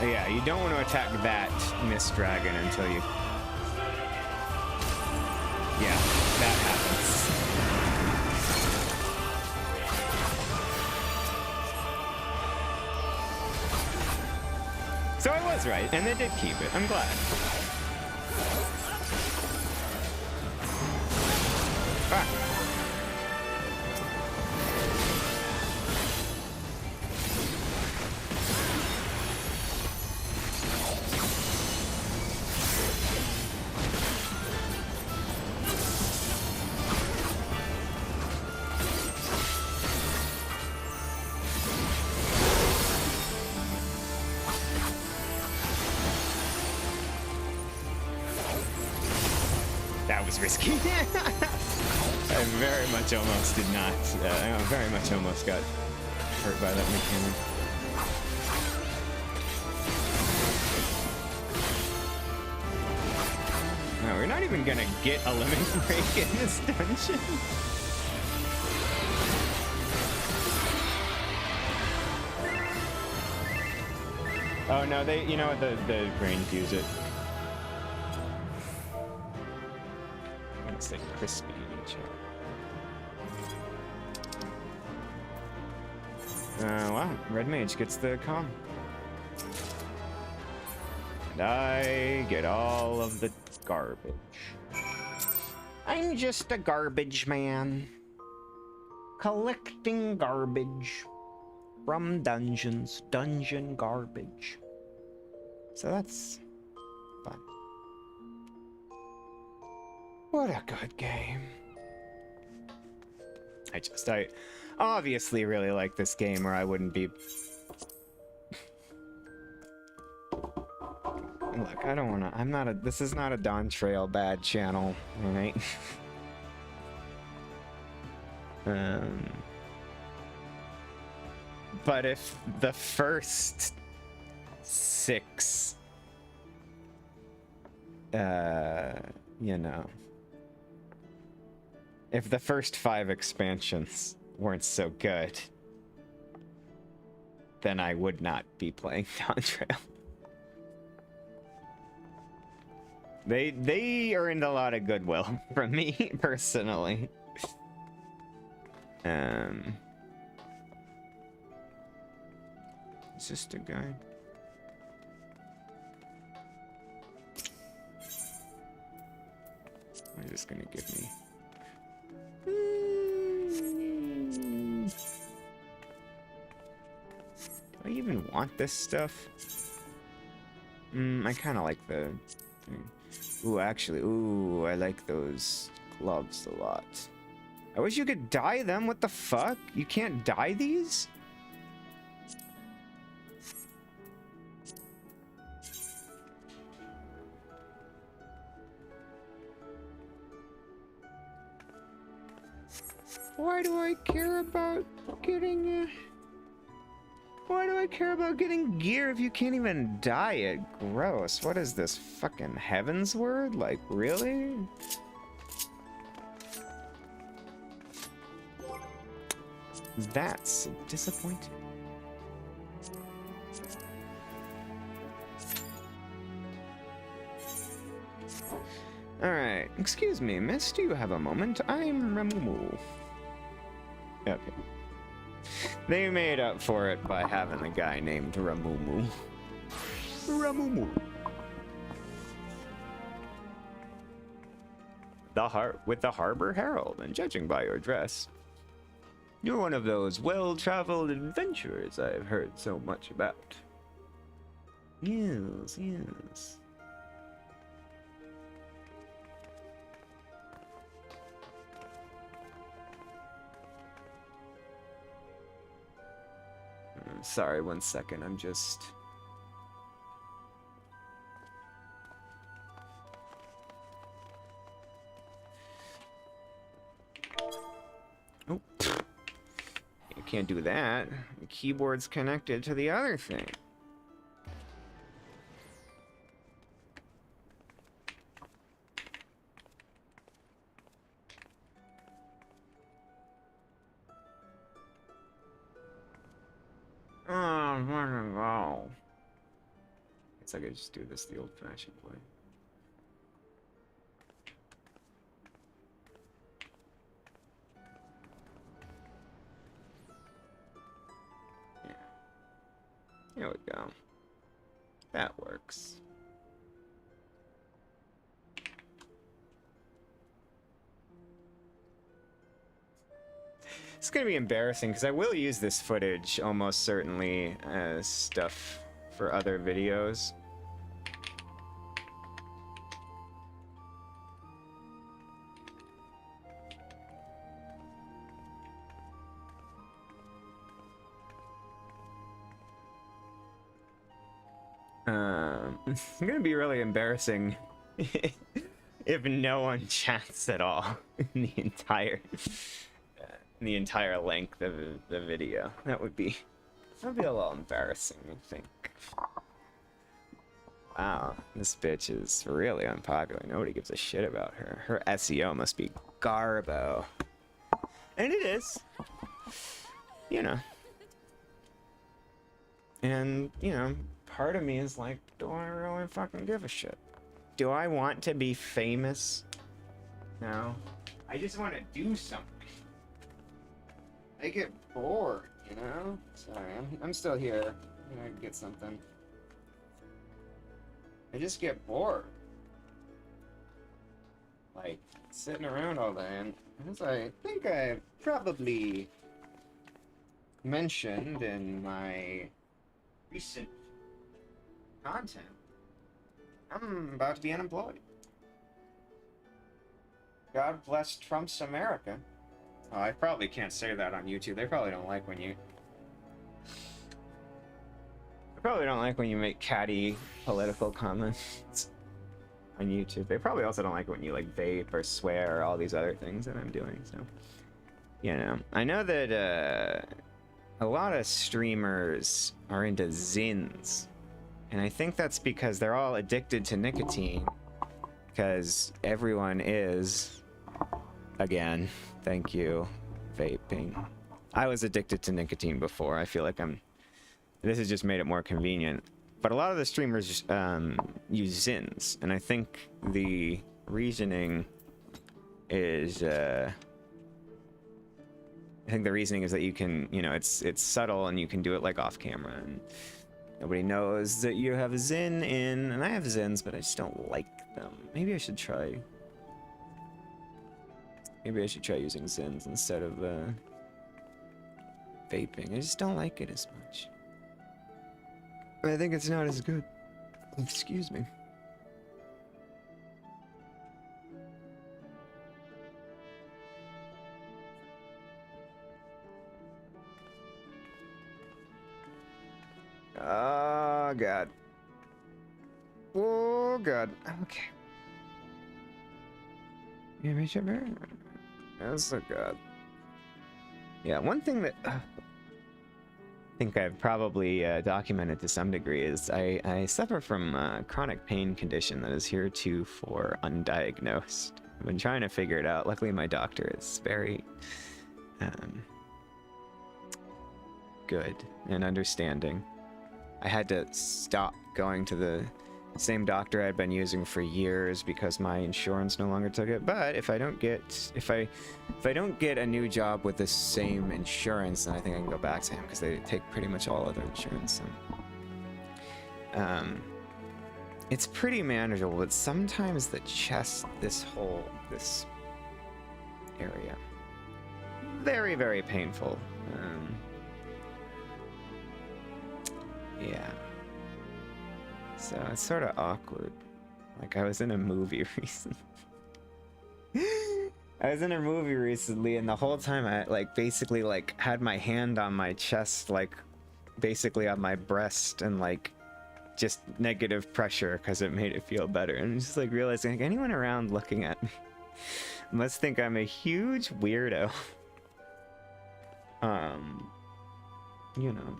Yeah, you don't want to attack that mist dragon until you... Yeah, that happens. So I was right, and they did keep it. I'm glad. Ah. That was risky. I very much almost did not. I very much almost got hurt by that mechanic. No, we're not even gonna get a limit break in this dungeon. Oh no, they, you know what, the Grange use it. Say crispy in chat. Wow, Red Mage gets the comm. And I get all of the garbage. I'm just a garbage man. collecting garbage from dungeons. Dungeon garbage. So that's fun. What a good game. I obviously really like this game, or I wouldn't be... Look, I don't wanna... This is not a Dawn Trail bad channel, alright? But if the first 6... you know... If the first 5 expansions weren't so good, then I would not be playing Dawn Trail. They earned a lot of goodwill from me, personally. It's just a guy. I'm just gonna give me... Do I even want this stuff? I kind of like the... Ooh, actually, ooh, I like those gloves a lot. I wish you could dye them. What the fuck? You can't dye these? Why do I care about getting... Why do I care about getting gear if you can't even dye it? Gross. What is this, fucking Heaven's Word? Like, really? That's disappointing. Alright, excuse me, miss, do you have a moment? I'm Ramumu. Okay. They made up for it by having a guy named Ramumu. Ramumu. With the Harbor Herald, and judging by your dress, you're one of those well-traveled adventurers I've heard so much about. Yes, yes. Sorry, 1 second, I'm just... Oh. You can't do that. The keyboard's connected to the other thing. Oh, guess I could just do this the old-fashioned way. Yeah. Here we go. That works. It's gonna be embarrassing because I will use this footage almost certainly as stuff for other videos. It's gonna be really embarrassing if no one chats at all in the entire length of the video. That'd be a little embarrassing, I think. Wow, this bitch is really unpopular. Nobody gives a shit about her. Her SEO must be garbo. And it is. You know. And, you know, part of me is like, do I really fucking give a shit? Do I want to be famous? No. I just want to do something. I get bored, you know? Sorry, I'm still here. I'm gonna get something. I just get bored. like sitting around all day, and as I think I probably mentioned in my recent content, I'm about to be unemployed. God bless Trump's America. Oh, I probably can't say that on YouTube. They probably don't like when you... They probably don't like when you make catty political comments on YouTube. They probably also don't like when you like vape or swear or all these other things that I'm doing, so... You know, I know that a lot of streamers are into zins. And I think that's because they're all addicted to nicotine. Because everyone is... Again, thank you, vaping. I was addicted to nicotine before. I feel like this has just made it more convenient. But a lot of the streamers use zins. And I think the reasoning is... I think the reasoning is that you can, you know, it's subtle and you can do it like off camera. And nobody knows that you have a zin in. And I have zins, but I just don't like them. Maybe I should try... Maybe I should try using zins instead of vaping. I just don't like it as much. I think it's not as good. Excuse me. Oh, God. Oh, God. Okay. Yeah, make sure. Oh, so God. Yeah, one thing that I think I've probably documented to some degree is I suffer from a chronic pain condition that is heretofore undiagnosed. I've been trying to figure it out. Luckily, my doctor is very good and understanding. I had to stop going to the same doctor I'd been using for years because my insurance no longer took it. But if I don't get if I don't get a new job with the same insurance, then I think I can go back to him because they take pretty much all other insurance. And, it's pretty manageable, but sometimes the chest, this area, very, very painful. Yeah. So it's sort of awkward. Like I was in a movie recently. And the whole time I basically had my hand on my chest, basically on my breast, and just negative pressure because it made it feel better. And just realizing anyone around looking at me must think I'm a huge weirdo. You know.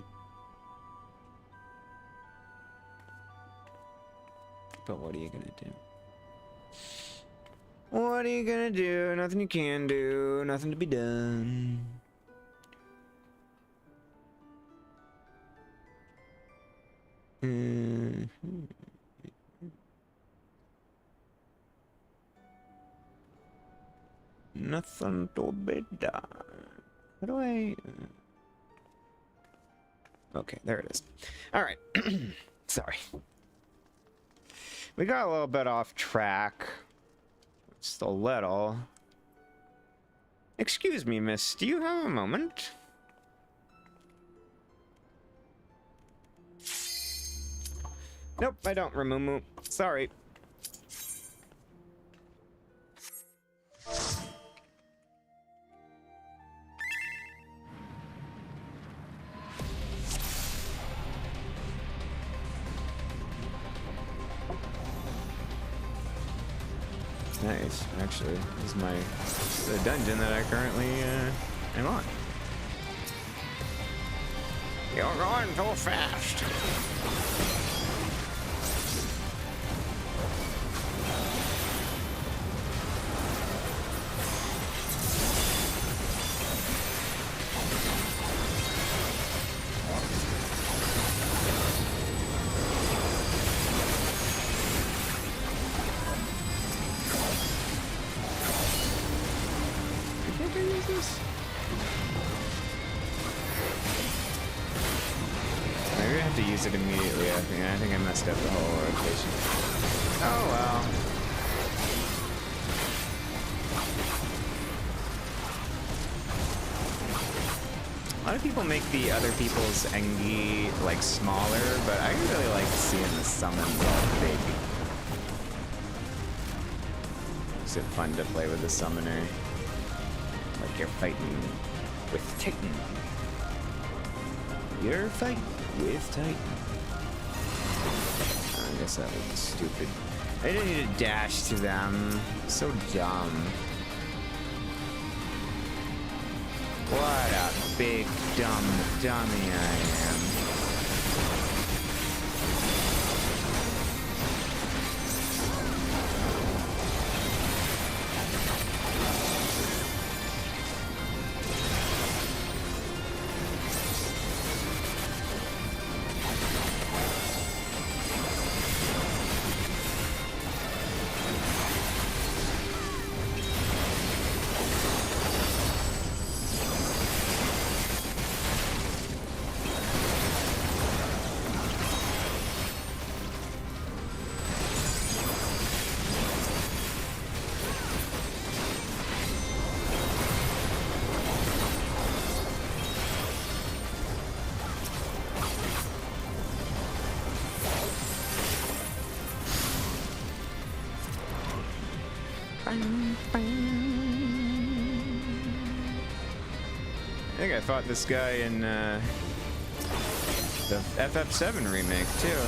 But what are you gonna do? What are you gonna do? Nothing you can do. Nothing to be done. Nothing to be done. How do I... Okay, there it is. Alright. Sorry. We got a little bit off track. Just a little. Excuse me, miss. Do you have a moment? Nope, I don't, Ramumu. Sorry. Nice. Actually, this is the dungeon that I currently am on. You're going too fast. Maybe I have to use it immediately. I think I messed up the whole rotation. Oh well. lot of people make the other people's Engi like smaller, but I really like seeing the summons all big. Makes it fun to play with the summoner. Like you're fighting with Titan. You're fighting with Titan. I guess that was stupid. I didn't need to dash to them. So dumb. What a big dumb dummy I am. I think I fought this guy in the FF7 remake too.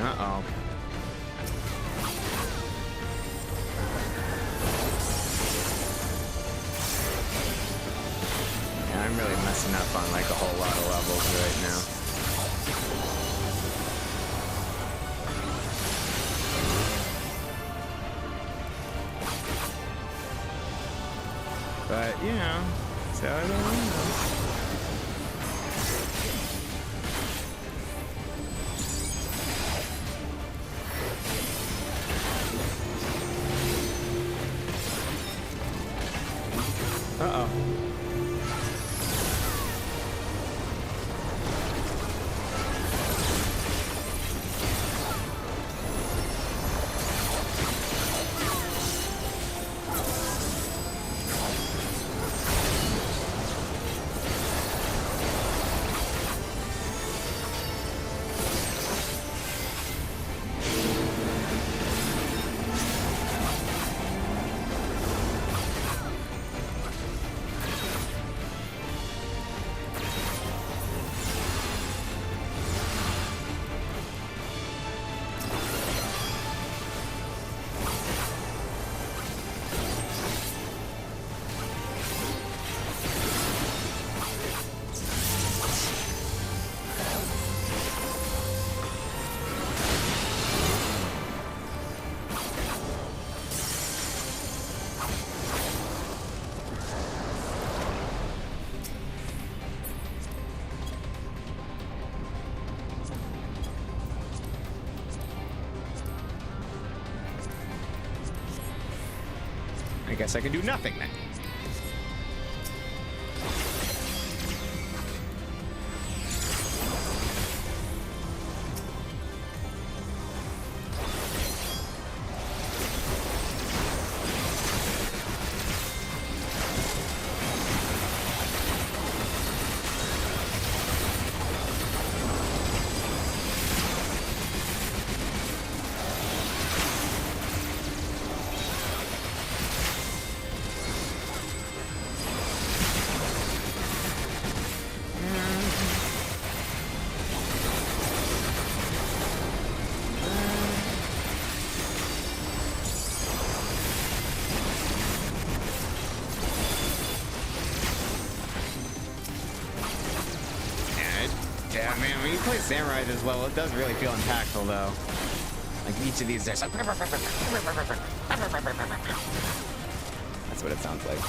Uh-oh. Yeah, I'm really messing up on like a whole lot of levels right now. But, you know, so I don't know. Uh-oh. I guess I can do nothing then. man, when you play Samurai this level, it does really feel impactful, though. Like, each of these, there's like... That's what it sounds like.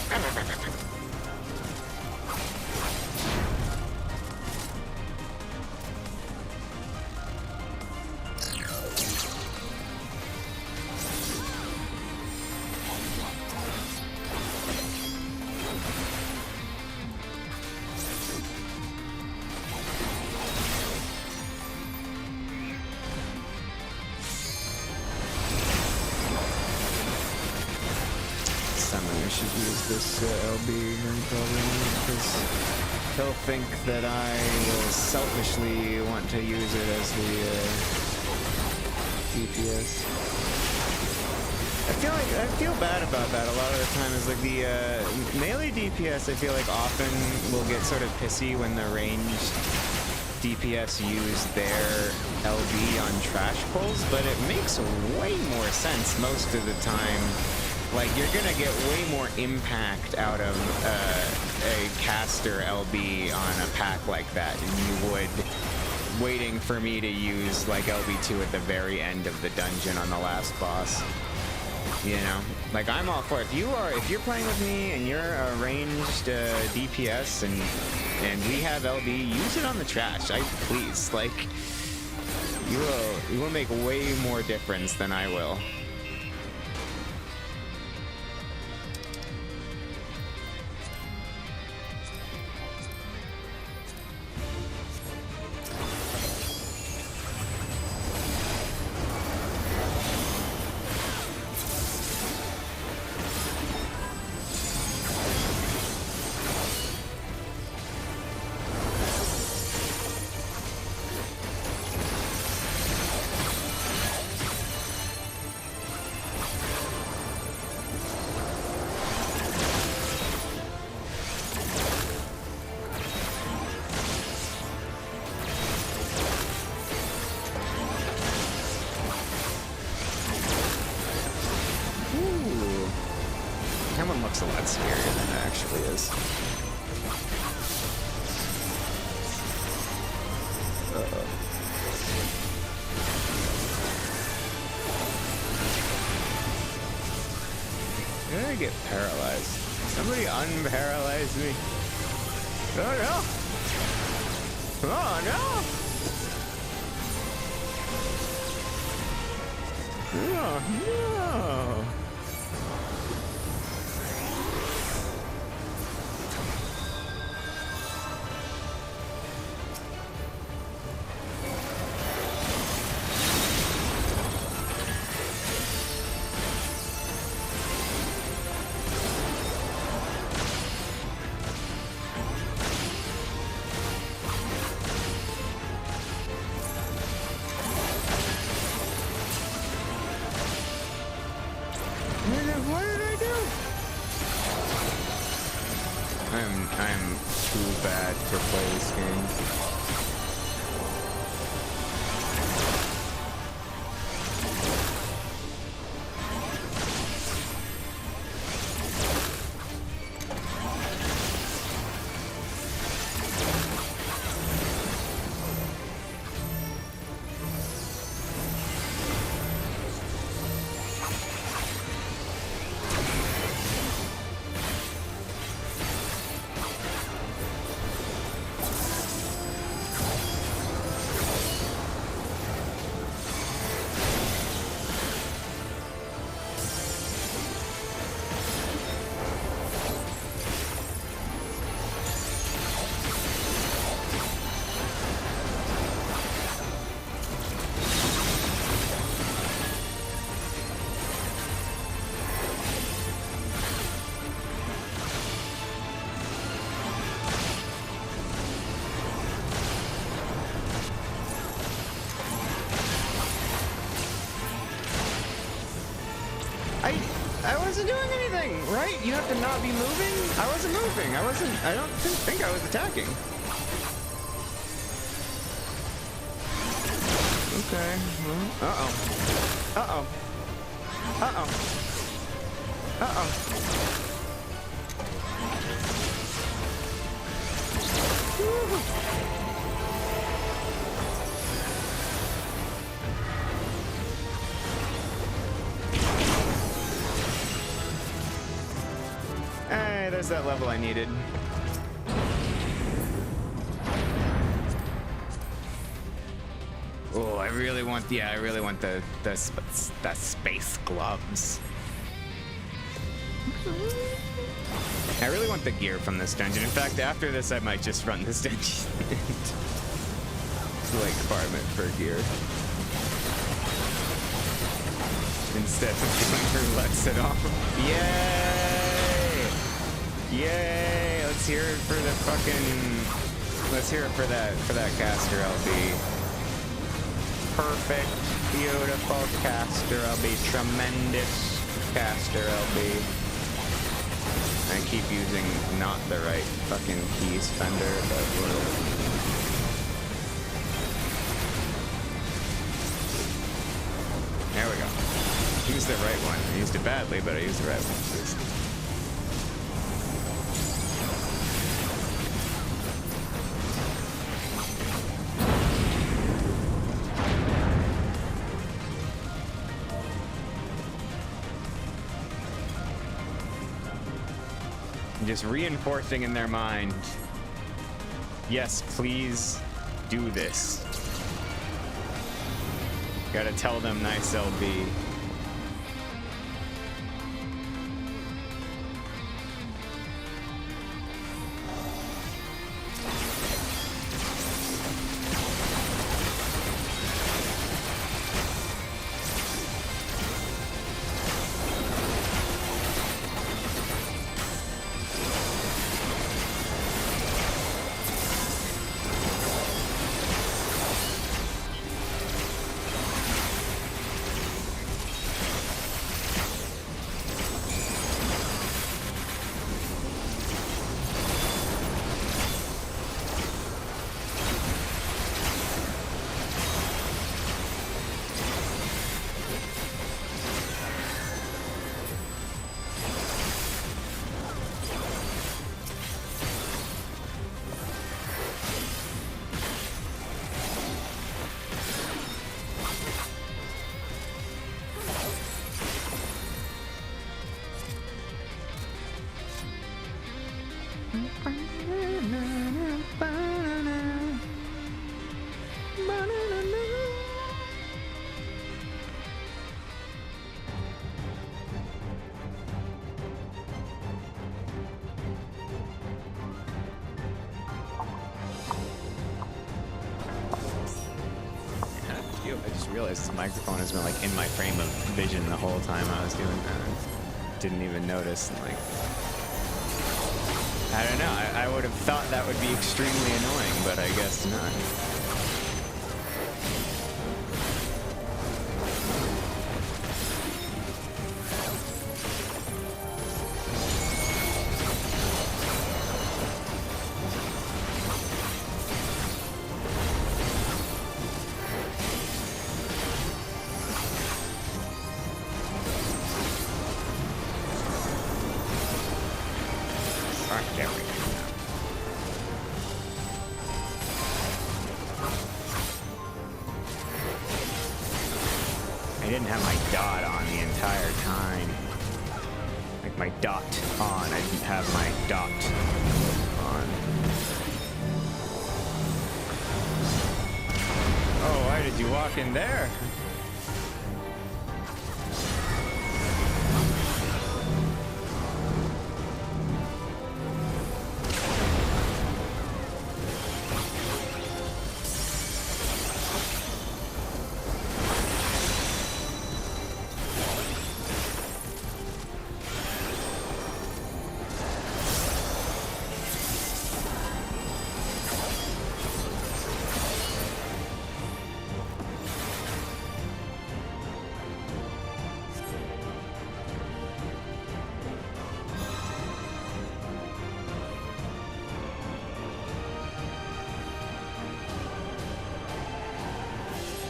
Should use this LB here probably because he'll think that I will selfishly want to use it as the DPS. I feel bad about that a lot of the time. Is like the melee DPS. I feel like often will get sort of pissy when the ranged DPS use their LB on trash pulls, but it makes way more sense most of the time. Like, you're gonna get way more impact out of a caster LB on a pack like that than you would waiting for me to use, like, LB2 at the very end of the dungeon on the last boss. You know? Like, I'm all for it. If you're playing with me and you're a ranged DPS and we have LB, use it on the trash. Please. Like, you will make way more difference than I will. Looks a lot scarier than it actually is. Uh-oh. Did I get paralyzed? Somebody unparalyze me. Oh no! Oh no! Oh no! What did I do? I'm too bad to play this game. I wasn't doing anything, right? You have to not be moving? I wasn't moving. I didn't think I was attacking. Okay. Well, uh-oh. Uh-oh. Uh-oh. Uh-oh. there's that level I needed. Oh, I really want the space gloves. I really want the gear from this dungeon. In fact, after this, I might just run this dungeon to like farm it for gear instead of doing roulettes at all. Yay! Yay! Let's hear it for the fucking. Let's hear it for that caster LB. Perfect, beautiful caster LB, tremendous caster LB. I keep using not the right fucking keys fender, but whatever. There we go. Use the right one. I used it badly, but I used the right one. Just reinforcing in their mind, yes, please do this. Gotta tell them nice LB. Realized this microphone has been like in my frame of vision the whole time I was doing that. Didn't even notice. Like, I don't know. I would have thought that would be extremely annoying, but I guess not. In there.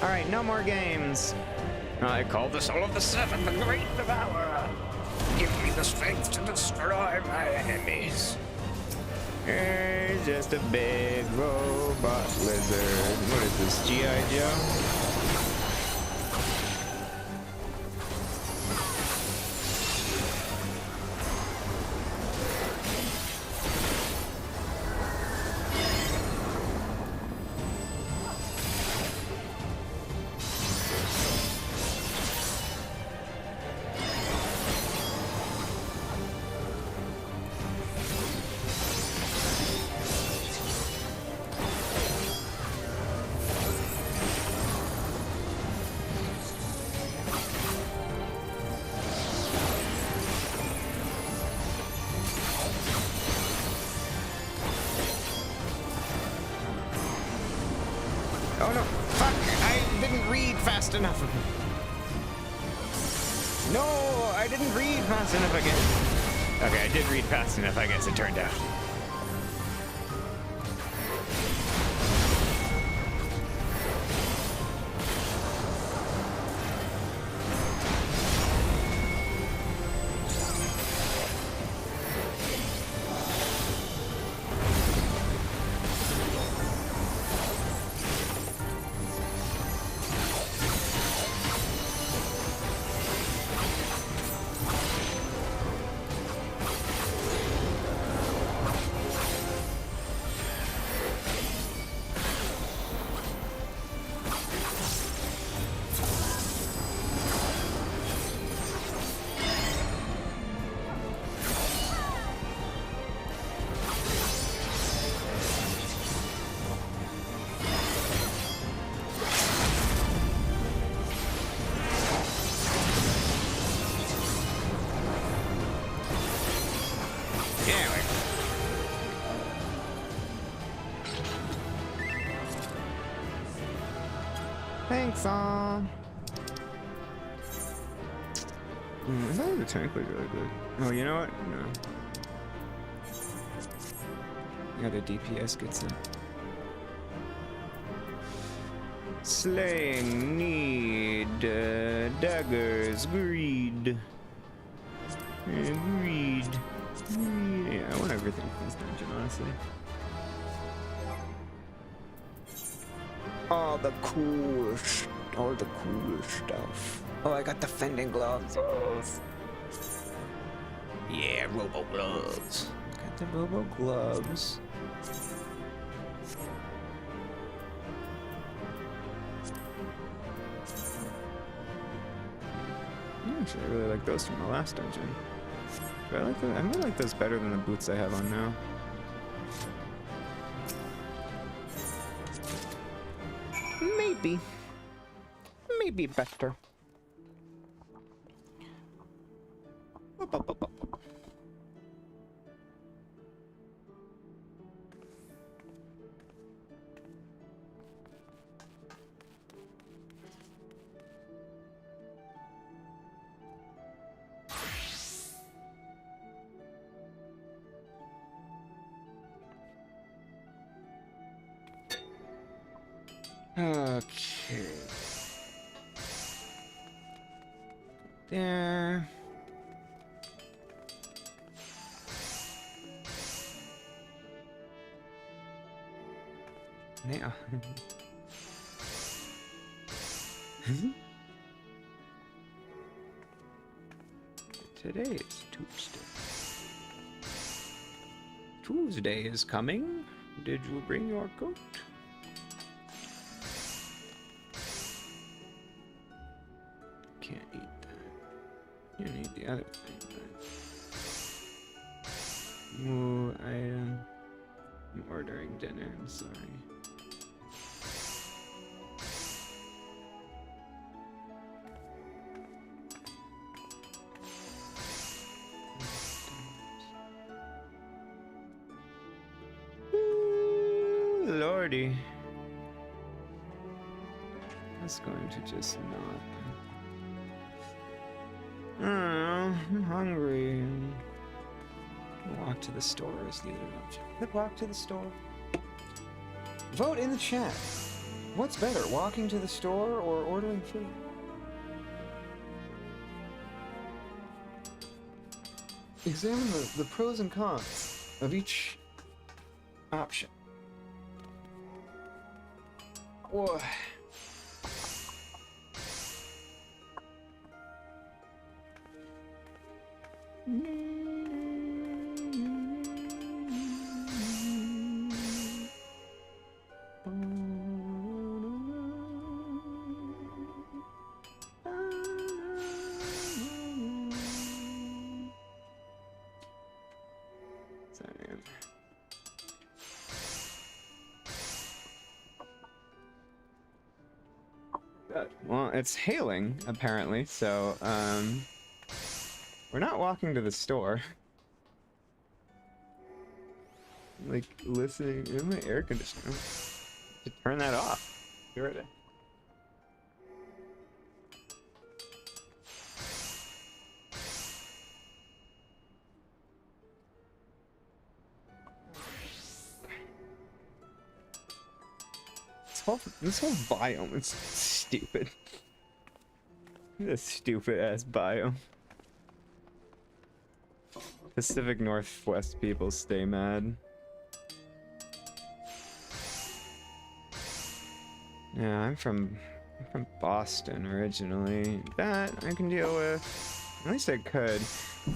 Alright, no more games. I call the soul of the seven, the great devourer. Give me the strength to destroy my enemies. He's just a big robot lizard. What is this, G.I. Joe? Oh no, fuck, I didn't read fast enough. No, I didn't read fast enough again. Okay, I did read fast enough, I guess it turned out. Thanks, all. I thought the tank was really good. Oh, you know what? No. Yeah, the DPS gets in. Slaying, need, daggers, greed. Greed. Yeah, I want everything from this dungeon, honestly. All the cool stuff. Oh, I got defending gloves. Oh. Yeah, robo gloves. Got the robo gloves. Actually, I really like those from the last dungeon. But I like them. I might like those better than the boots I have on now. Maybe better. Okay. There. Yeah. Today is Tuesday. Tuesday is coming. Did you bring your coat? Can't eat that. You need the other thing, but... Ooh, I'm ordering dinner, I'm sorry. Ooh, Lordy. That's going to just not... I'm hungry. Walk to the store is the other option. Could walk to the store. Vote in the chat. What's better, walking to the store or ordering food? Examine the pros and cons of each option. Whoa. Well, it's hailing, apparently, so, we're not walking to the store. Like, listening in my air conditioner. To turn that off. Be right back. This whole biome is stupid. This stupid ass biome. Pacific Northwest people stay mad. Yeah, I'm from Boston originally. That I can deal with. At least I could.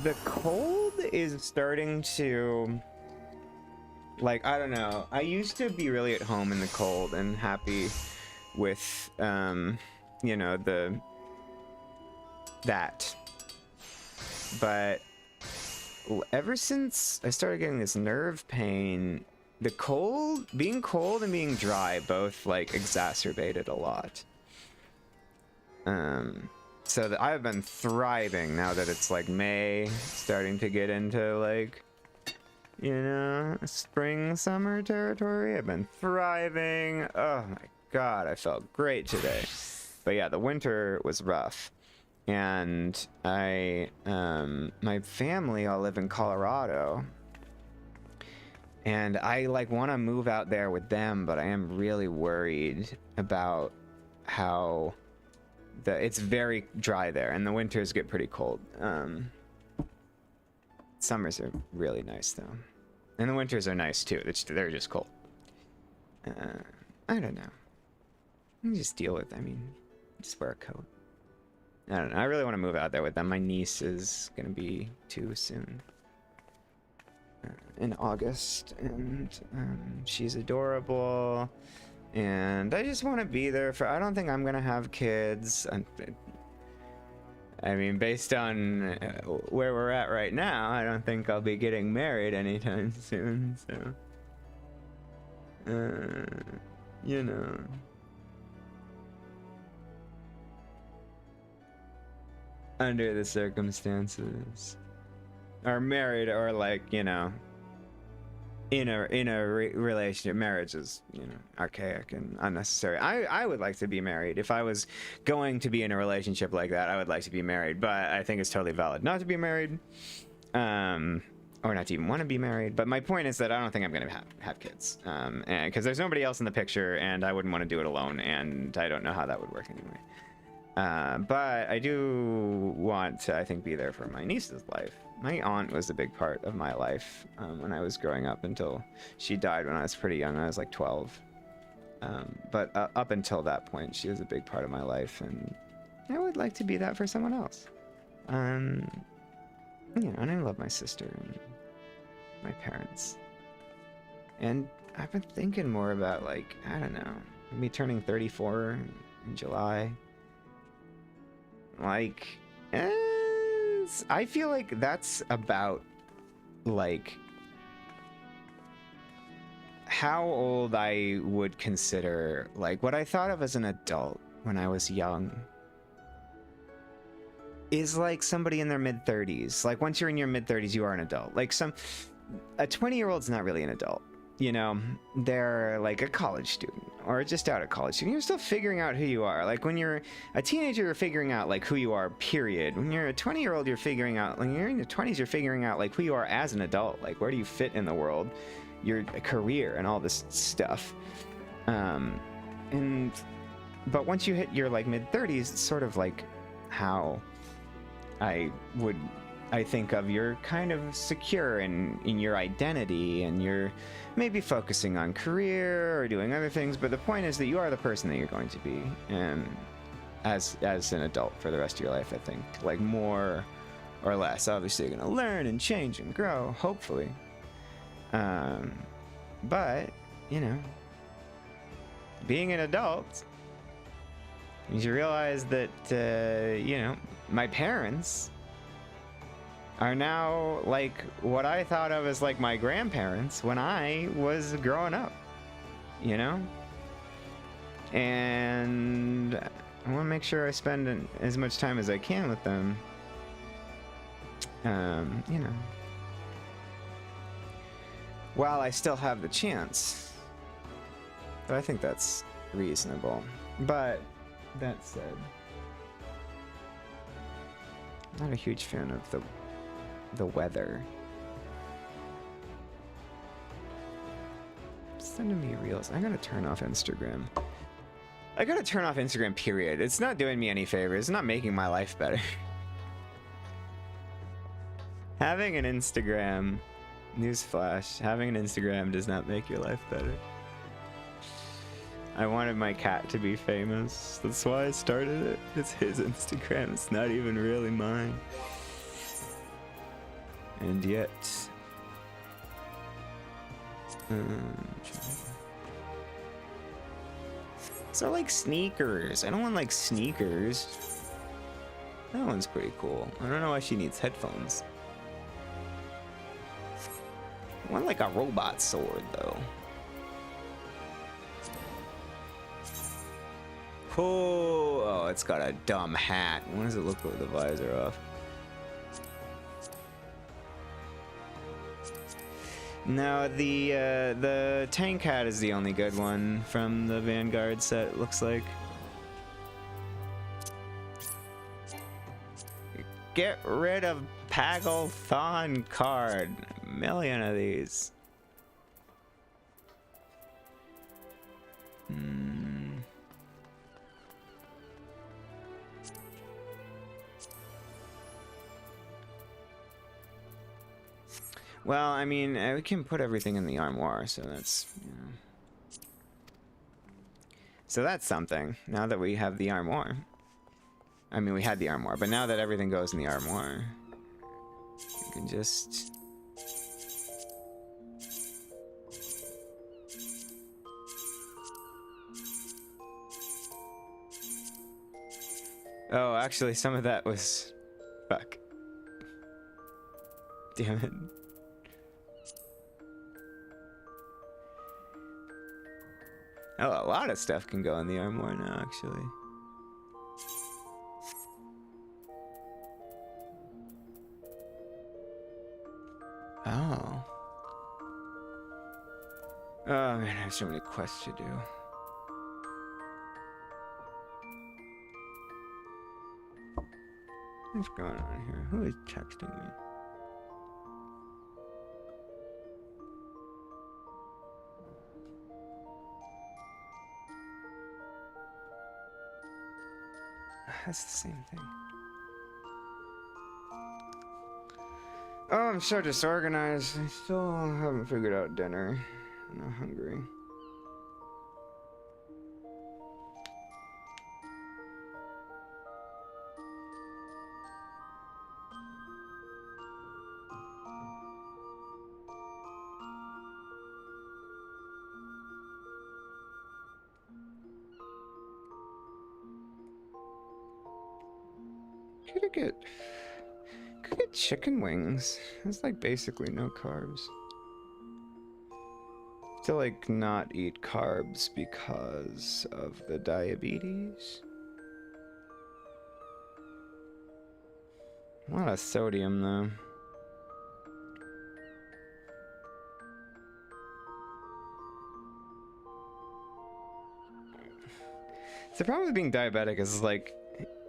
The cold is starting to, like, I don't know. I used to be really at home in the cold and happy with, you know, that. But ever since I started getting this nerve pain, the cold, being cold and being dry both, like, exacerbated a lot. So that I've been thriving now that it's, like, May, starting to get into, like, you know, spring, summer territory. I've been thriving. Oh my god, I felt great today. But yeah, the winter was rough. And my family all live in Colorado. And I, like, want to move out there with them, but I am really worried about how it's very dry there, and the winters get pretty cold. Summers are really nice, though. And the winters are nice, too. They're just cold. I don't know. You just deal with it. I mean, just wear a coat. I don't know. I really want to move out there with them. My niece is going to be 2 soon. In August. And she's adorable. And I just want to be there for... I don't think I'm going to have kids. I mean, based on where we're at right now, I don't think I'll be getting married anytime soon, so... you know... under the circumstances. Or married, or, like, you know... in a relationship. Marriage is, you know, archaic and unnecessary. I would like to be married. If I was going to be in a relationship like that, I would like to be married, but I think it's totally valid not to be married, or not to even want to be married. But my point is that I don't think I'm going to have kids, and because there's nobody else in the picture, and I wouldn't want to do it alone, and I don't know how that would work anyway. But I do want to, I think, be there for my niece's life. My aunt was a big part of my life when I was growing up, until she died when I was pretty young. I was like 12. But up until that point, she was a big part of my life, and I would like to be that for someone else. You know, and I love my sister and my parents. And I've been thinking more about, like, I don't know, me turning 34 in July. Like, I feel like that's about, like, how old I would consider, like, what I thought of as an adult when I was young is like somebody in their mid-30s. Like, once you're in your mid-30s, you are an adult. Like, a 20-year-old's not really an adult. You know, they're like a college student or just out of college student. You're still figuring out who you are. Like, when you're a teenager, you're figuring out, like, who you are, period. When you're a 20-year-old, you're figuring out, when you're in your 20s, you're figuring out, like, who you are as an adult. Like, where do you fit in the world, your career, and all this stuff. But once you hit your, like, mid-30s, it's sort of like how I think of, you're kind of secure in your identity, and you're maybe focusing on career or doing other things, but the point is that you are the person that you're going to be, as an adult for the rest of your life, I think. Like, more or less. Obviously, you're going to learn and change and grow, hopefully. But, you know, being an adult means you realize that, you know, my parents are now like what I thought of as, like, my grandparents when I was growing up, you know? And I want to make sure I spend as much time as I can with them, you know, while I still have the chance. But I think that's reasonable. But that said, not a huge fan of the weather. Sending me reels. I gotta turn off Instagram. I gotta turn off Instagram, period. It's not doing me any favors. It's not making my life better. Having an Instagram, newsflash, having an Instagram does not make your life better. I wanted my cat to be famous. That's why I started it. It's his Instagram. It's not even really mine. And yet... so like sneakers. I don't want like sneakers. That one's pretty cool. I don't know why she needs headphones. I want like a robot sword though. Oh, it's got a dumb hat. When does it look with the visor off? No, the tank hat is the only good one from the Vanguard set, it looks like. Get rid of Pagel Thon card. A million of these. Well, I mean, we can put everything in the armoire, so that's, you know. So that's something, now that we have the armoire. I mean, we had the armoire, but now that everything goes in the armoire, you can just... Oh, actually, some of that was... Fuck. Damn it. Oh, a lot of stuff can go in the armoire now, actually. Oh. Oh, man, I have so many quests to do. What's going on here? Who is texting me? That's the same thing. Oh, I'm so disorganized. I still haven't figured out dinner. I'm not hungry. Could get chicken wings. That's like basically no carbs. To like not eat carbs because of the diabetes. A lot of sodium though. So the problem with being diabetic is like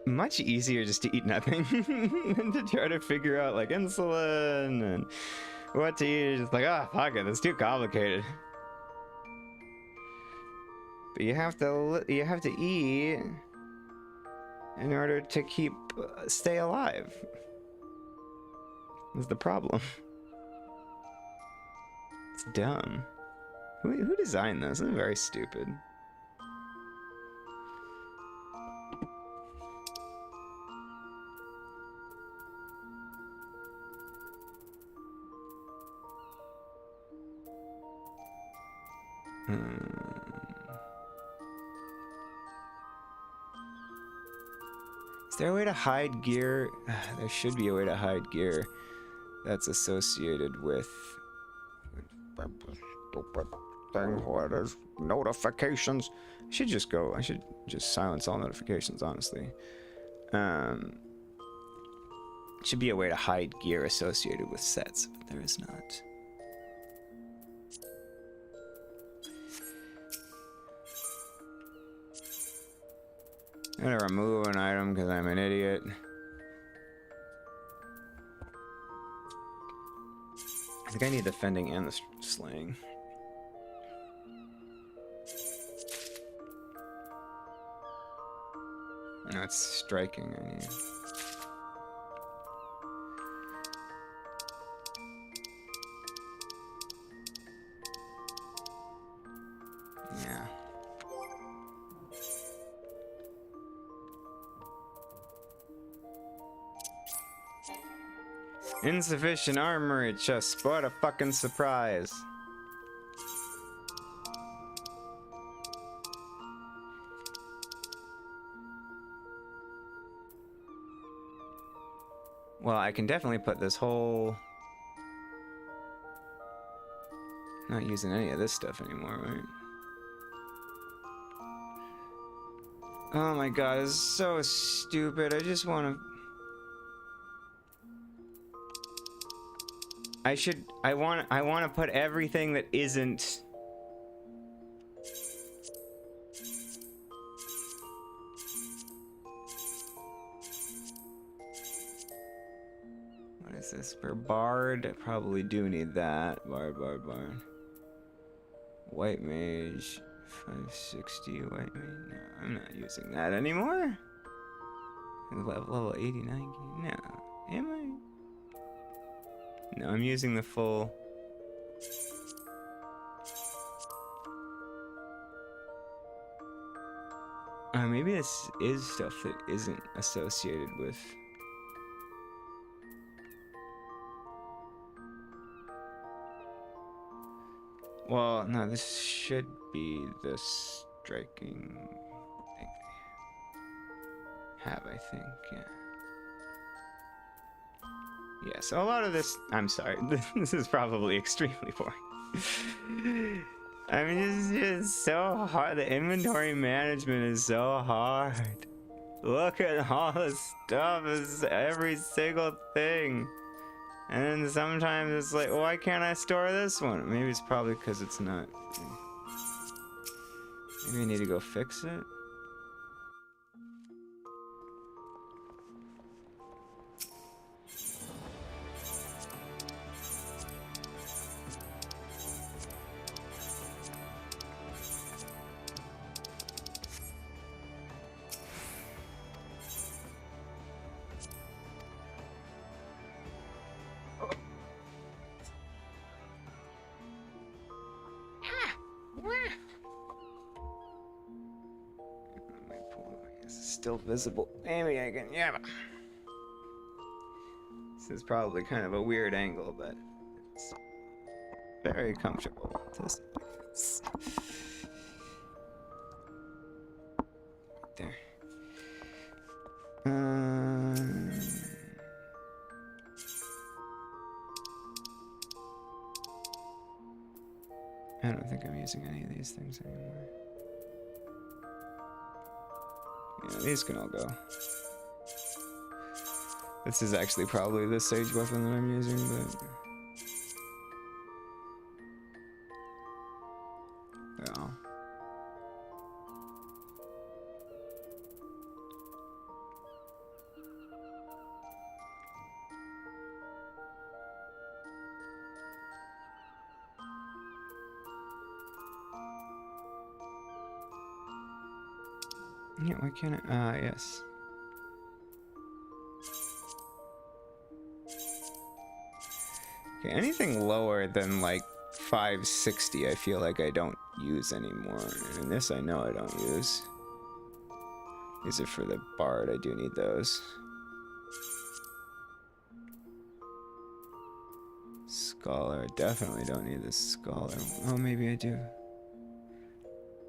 much easier just to eat nothing than to try to figure out like insulin and what to eat. It's just like, ah, oh, fuck it, it's too complicated. But you have to eat in order to stay alive. That's the problem. It's dumb. Who designed this? This is very stupid. Is there a way to hide gear? There should be a way to hide gear that's associated with stupid thing. What is notifications? I should just silence all notifications, honestly. Should be a way to hide gear associated with sets, but there is not. I'm gonna remove an item because I'm an idiot. I think I need the fending and the slaying. No, it's striking I need. Yeah. Insufficient armory chest. What a fucking surprise. Well, I can definitely put this whole... Not using any of this stuff anymore, right? Oh my god, this is so stupid. I just want to... I want to put everything that isn't... What is this? For Bard, I probably do need that. Bard. White Mage, 560 White Mage. No, I'm not using that anymore. Level 89. No, am I? No, I'm using the full. Maybe this is stuff that isn't associated with. Well, no, this should be the striking thing. Have, I think, yeah. Yeah, so a lot of this, I'm sorry, this is probably extremely boring. I mean, it's just so hard. The inventory management is so hard. Look at all the stuff, it's every single thing. And then sometimes it's like, why can't I store this one? Maybe it's probably because it's not. Maybe I need to go fix it. Still visible. Maybe I can, yeah. This is probably kind of a weird angle, but it's very comfortable. There. I don't think I'm using any of these things anymore. Yeah, these can all go. This is actually probably the sage weapon that I'm using, but... Well... Yeah, why can't I? Yes. Okay, anything lower than like 560 I feel like I don't use anymore. And this I know I don't use. These are for the Bard, I do need those. Scholar, I definitely don't need this Scholar. Oh, maybe I do.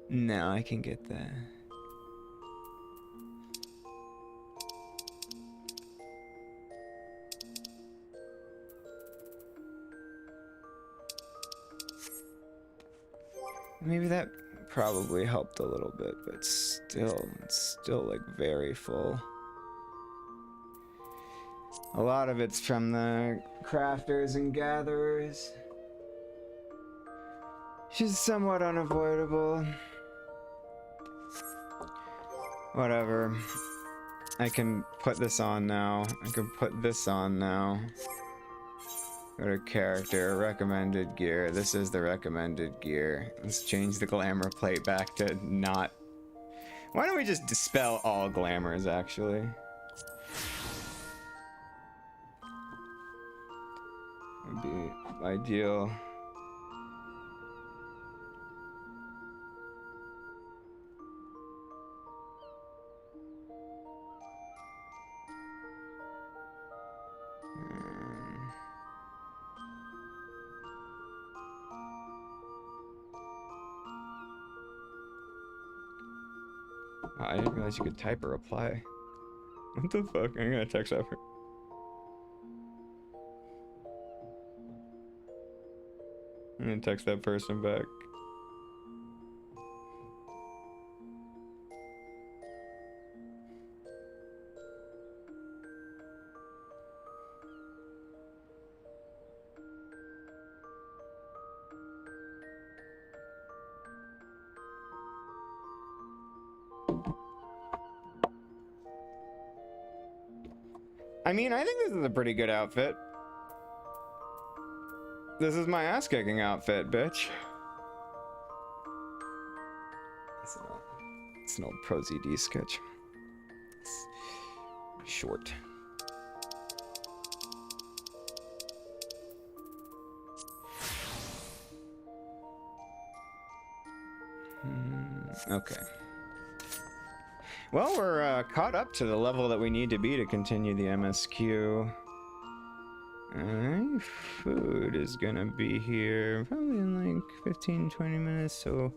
No, I can get that. Maybe that probably helped a little bit, but still, it's still like very full. A lot of it's from the crafters and gatherers. Which is somewhat unavoidable. Whatever. I can put this on now. I can put this on now. Go to character, recommended gear. This is the recommended gear. Let's change the glamour plate back to not. Why don't we just dispel all glamours, actually? Would be ideal. I didn't realize you could type or reply. What the fuck? I'm gonna text that. I'm gonna text that person back. I mean, I think this is a pretty good outfit. This is my ass-kicking outfit, bitch. It's an old Pro ZD sketch. It's short. Okay. Well, we're caught up to the level that we need to be to continue the MSQ. Food is gonna be here probably in like 15-20 minutes, so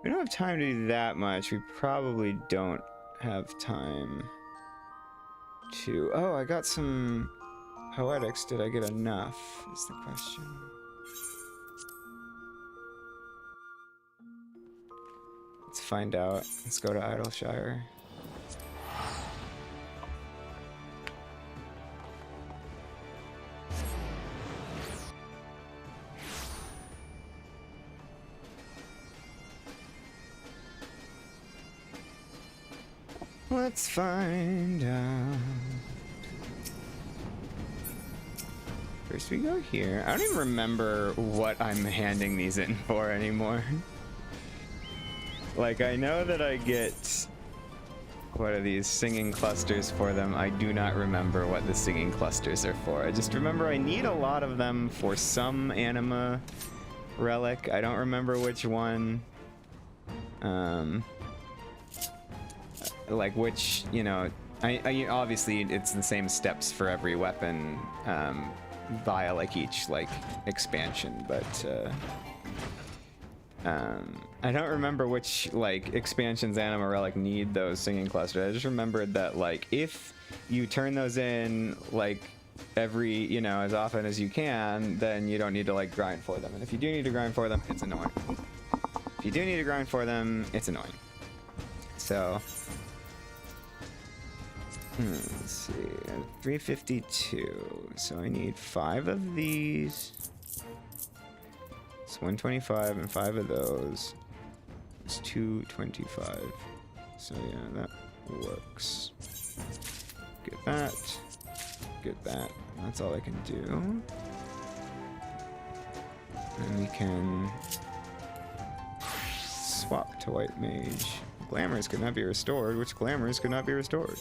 we don't have time to do that much. We probably don't have time to... Oh, I got some poetics. Did I get enough is the question. Let's find out. Let's go to Idleshire. Let's find out. First we go here. I don't even remember what I'm handing these in for anymore. Like, I know that I get, what are these, singing clusters for them. I do not remember what the singing clusters are for. I just remember I need a lot of them for some anima relic. I don't remember which one. Like which, you know, I obviously it's the same steps for every weapon via like each like expansion, but I don't remember which like expansions Anima Relic need those singing clusters. I just remembered that like if you turn those in like every, you know, as often as you can, then you don't need to like grind for them. And if you do need to grind for them, it's annoying. If you do need to grind for them, it's annoying. So let's see, 352. So I need 5 of these. It's 125 and 5 of those. It's 225. So yeah, that works. Get that. Get that. That's all I can do. And we can swap to White Mage. Glamours could not be restored. Which glamours could not be restored?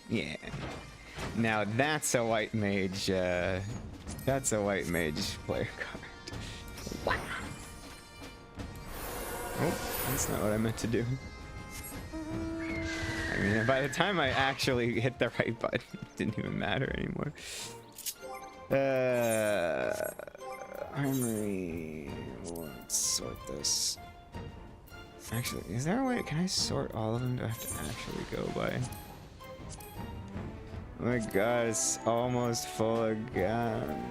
Yeah. Now that's a White Mage, that's a White Mage player card. Wow. Oh, that's not what I meant to do. I mean, by the time I actually hit the right button, it didn't even matter anymore. Armory. Let's sort this. Actually, is there a way? Can I sort all of them? Do I have to actually go by? Oh my god, it's almost full again.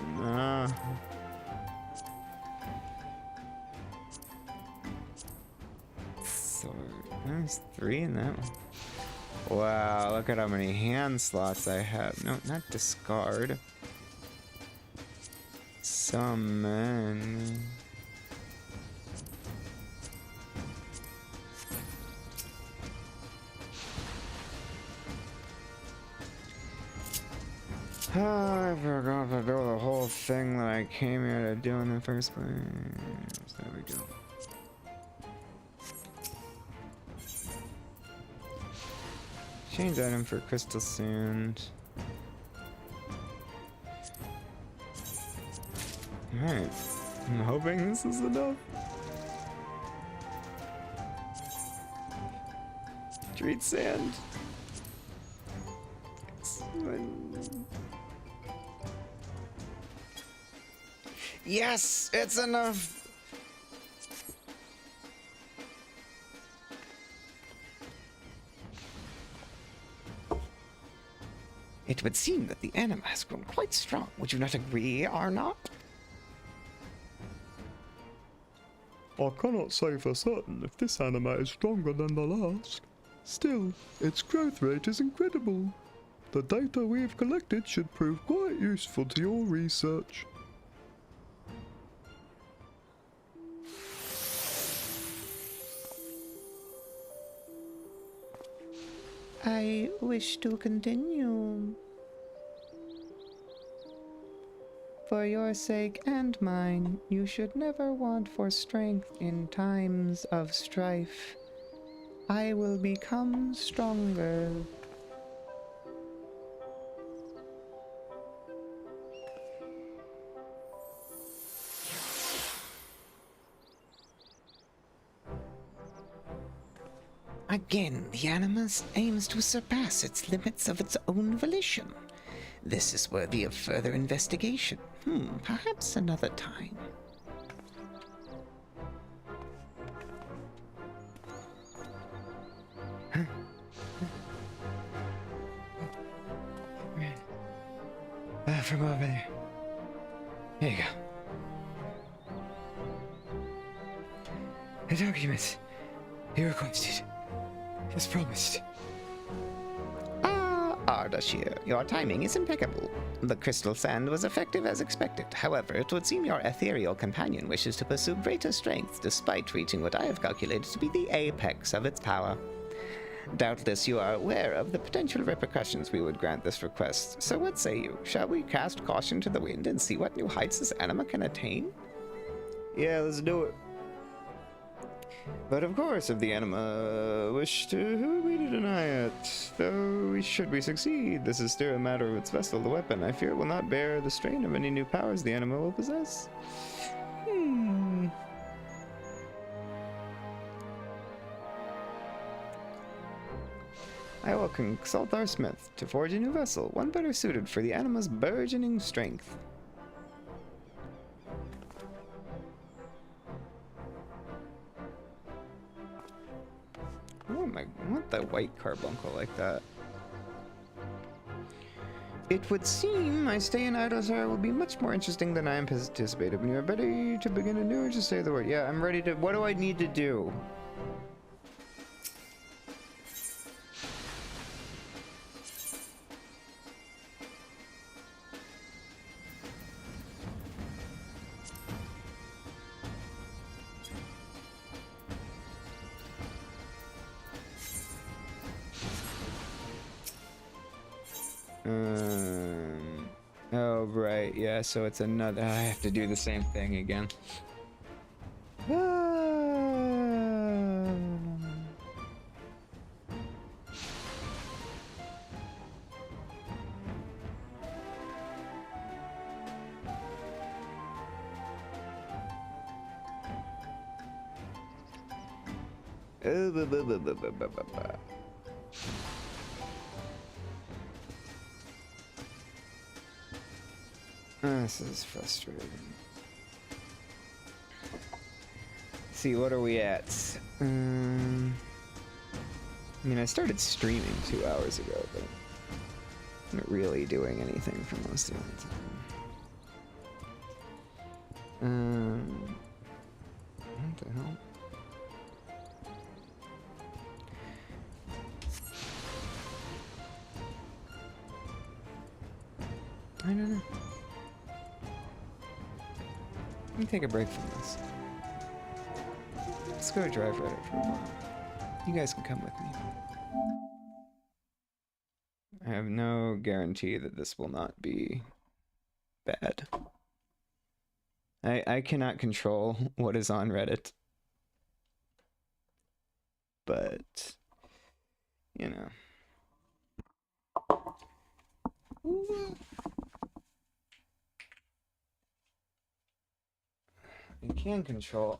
So, there's 3 in that one. Wow, look at how many hand slots I have. No, not discard. Summon. Oh, I forgot to do the whole thing that I came here to do in the first place. There we go. Change item for crystal sand. Alright. I'm hoping this is enough. Treat sand. Yes, it's enough. It would seem that the anima has grown quite strong. Would you not agree, Arnott? I cannot say for certain if this anima is stronger than the last. Still, its growth rate is incredible. The data we have collected should prove quite useful to your research. I wish to continue. For your sake and mine, you should never want for strength in times of strife. I will become stronger. Again, the animus aims to surpass its limits of its own volition. This is worthy of further investigation. Perhaps another time. From over there. There you go. The document you requested. As promised. Ardashir, your timing is impeccable. The crystal sand was effective as expected. However, it would seem your ethereal companion wishes to pursue greater strength despite reaching what I have calculated to be the apex of its power. Doubtless you are aware of the potential repercussions we would grant this request. So what say you? Shall we cast caution to the wind and see what new heights this anima can attain? Yeah, let's do it. But of course, if the anima wish to, who are we to deny it? Though should we succeed, this is still a matter of its vessel, the weapon. I fear it will not bear the strain of any new powers the anima will possess. I will consult our smith to forge a new vessel, one better suited for the anima's burgeoning strength. I want that white carbuncle like that. It would seem my stay in Idlesar will be much more interesting than I anticipated. When you are ready to begin anew, just say the word. Yeah, I'm ready to. What do I need to do? Oh, right, yeah, so it's another. I have to do the same thing again. This is frustrating. See, what are we at? I mean, I started streaming 2 hours ago, but I'm not really doing anything for most of the time. What the hell? I don't know. me take a break from this. Let's go drive Reddit for a while. You guys can come with me. I have no guarantee that this will not be bad. I cannot control what is on Reddit. But, you know. I can control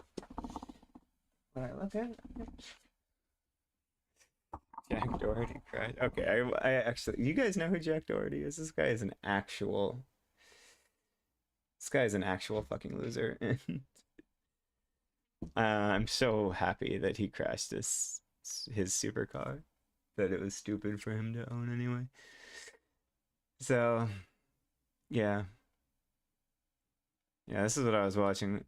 what I look at. Jack Doherty cried. Okay, I actually, you guys know who Jack Doherty is? This guy is an actual fucking loser. I'm so happy that he crashed his supercar, that it was stupid for him to own anyway. So, yeah. Yeah, this is what I was watching.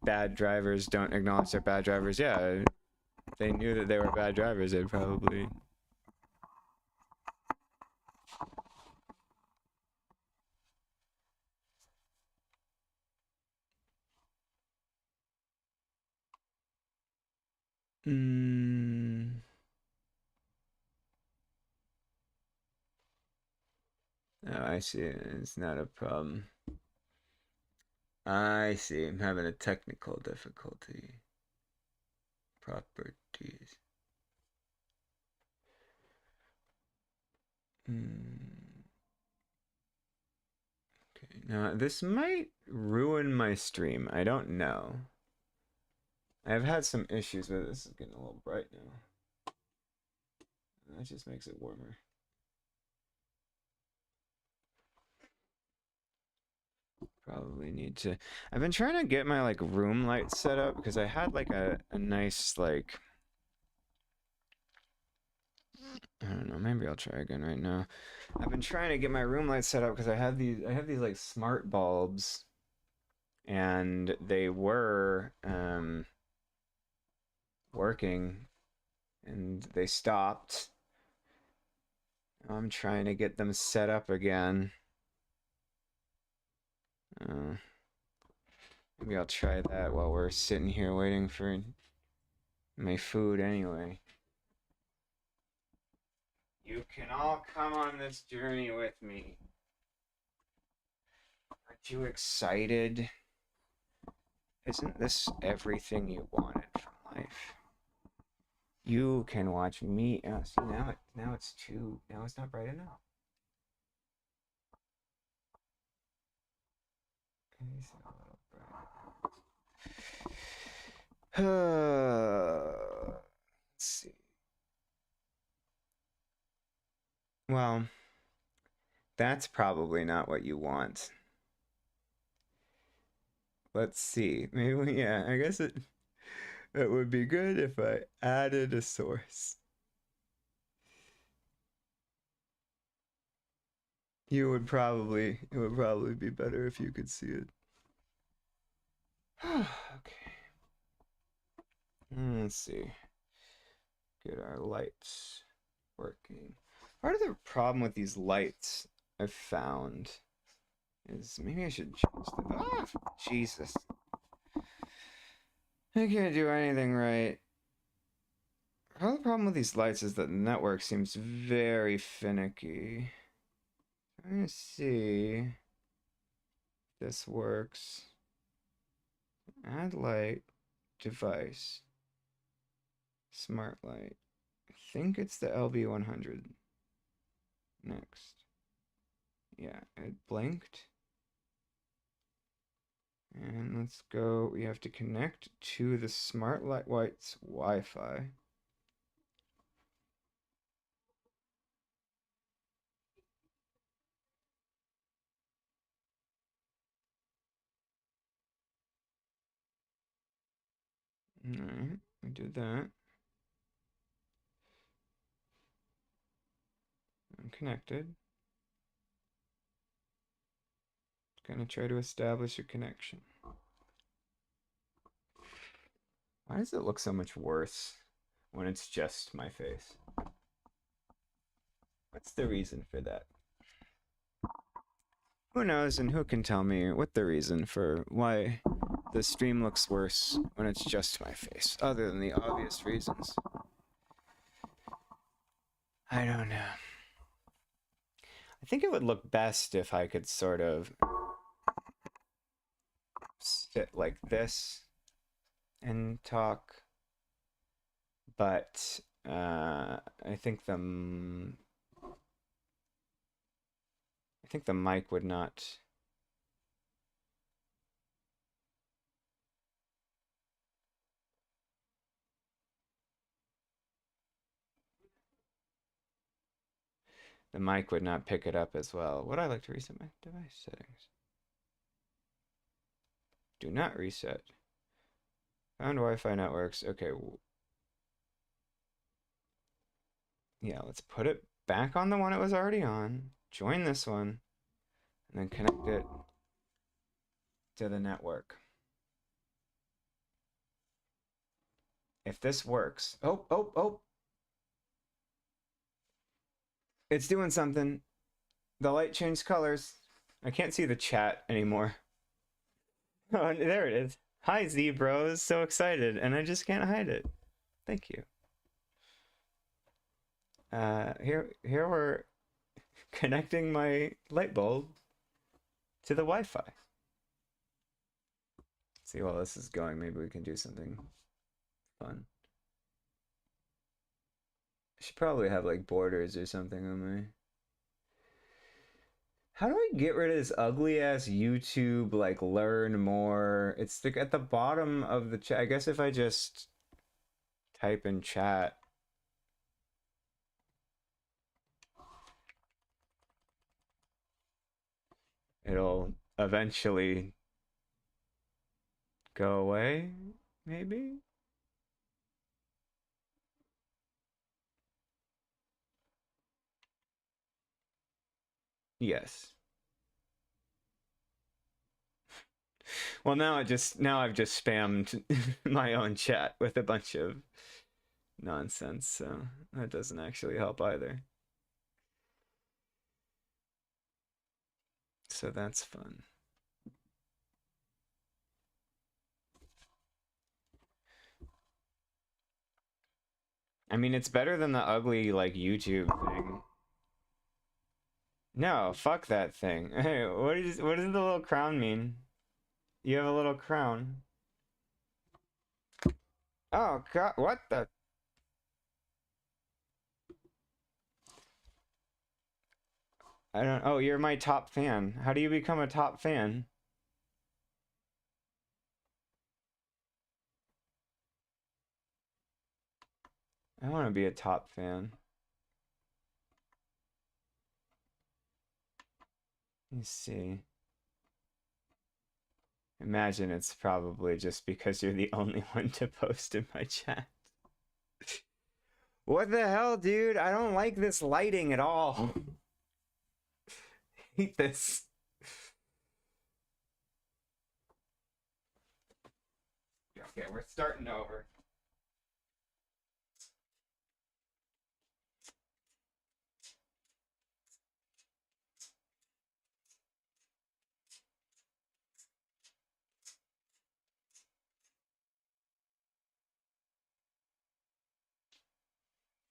Bad drivers don't acknowledge they're bad drivers. Yeah, if they knew that they were bad drivers, they'd probably... Oh, I see. It's not a problem. I see. I'm having a technical difficulty. Properties. Okay, now this might ruin my stream. I don't know. I've had some issues with it. This is getting a little bright now. That just makes it warmer. Probably need to... I've been trying to get my like room light set up because I had like a nice like... I don't know, maybe I'll try again right now. I've been trying to get my room light set up because I have these like smart bulbs, and they were working, and they stopped. I'm trying to get them set up again. Maybe I'll try that while we're sitting here waiting for my food anyway. You can all come on this journey with me. Aren't you excited? Isn't this everything you wanted from life? You can watch me. Oh, see, now it's too. Now it's not bright enough. Okay, so a little bright. Let's see. Well, that's probably not what you want. Let's see. Maybe, yeah, I guess it would be good if I added a source. It would probably be better if you could see it. Okay. Let's see. Get our lights working. Part of the problem with these lights I've found is maybe I should change the... Ah, Jesus. I can't do anything right. Part of the problem with these lights is that the network seems very finicky. I'm gonna see if this works. Add light, device, smart light. I think it's the LB100. Next. Yeah, it blinked. And let's go. We have to connect to the smart light's Wi-Fi. Alright, we did that. I'm connected. Gonna try to establish a connection. Why does it look so much worse when it's just my face? What's the reason for that? Who knows, and who can tell me what the reason for why the stream looks worse when it's just my face, other than the obvious reasons. I don't know. I think it would look best if I could sort of sit like this and talk, but I think the mic would not. The mic would not pick it up as well. Would I like to reset my device settings? Do not reset. Found Wi-Fi networks. Okay. Yeah, let's put it back on the one it was already on. Join this one. And then connect it to the network. If this works. Oh. It's doing something. The light changed colors. I can't see the chat anymore. Oh, there it is. Hi, Z Bros. So excited, and I just can't hide it. Thank you. Here we're connecting my light bulb to the Wi-Fi. See, while this is going, maybe we can do something fun. I should probably have like borders or something on my... How do I get rid of this ugly ass YouTube, like, learn more? It's like at the bottom of the chat. I guess if I just type in chat. It'll eventually go away, maybe? Yes. Well, now I've just spammed my own chat with a bunch of nonsense, so that doesn't actually help either. So that's fun. I mean, it's better than the ugly, like, YouTube thing. No, fuck that thing. Hey, what does the little crown mean? You have a little crown. Oh god, what the? I don't. Oh, you're my top fan. How do you become a top fan? I want to be a top fan. Let me see. Imagine it's probably just because you're the only one to post in my chat. What the hell, dude? I don't like this lighting at all. Hate this. Okay, we're starting over.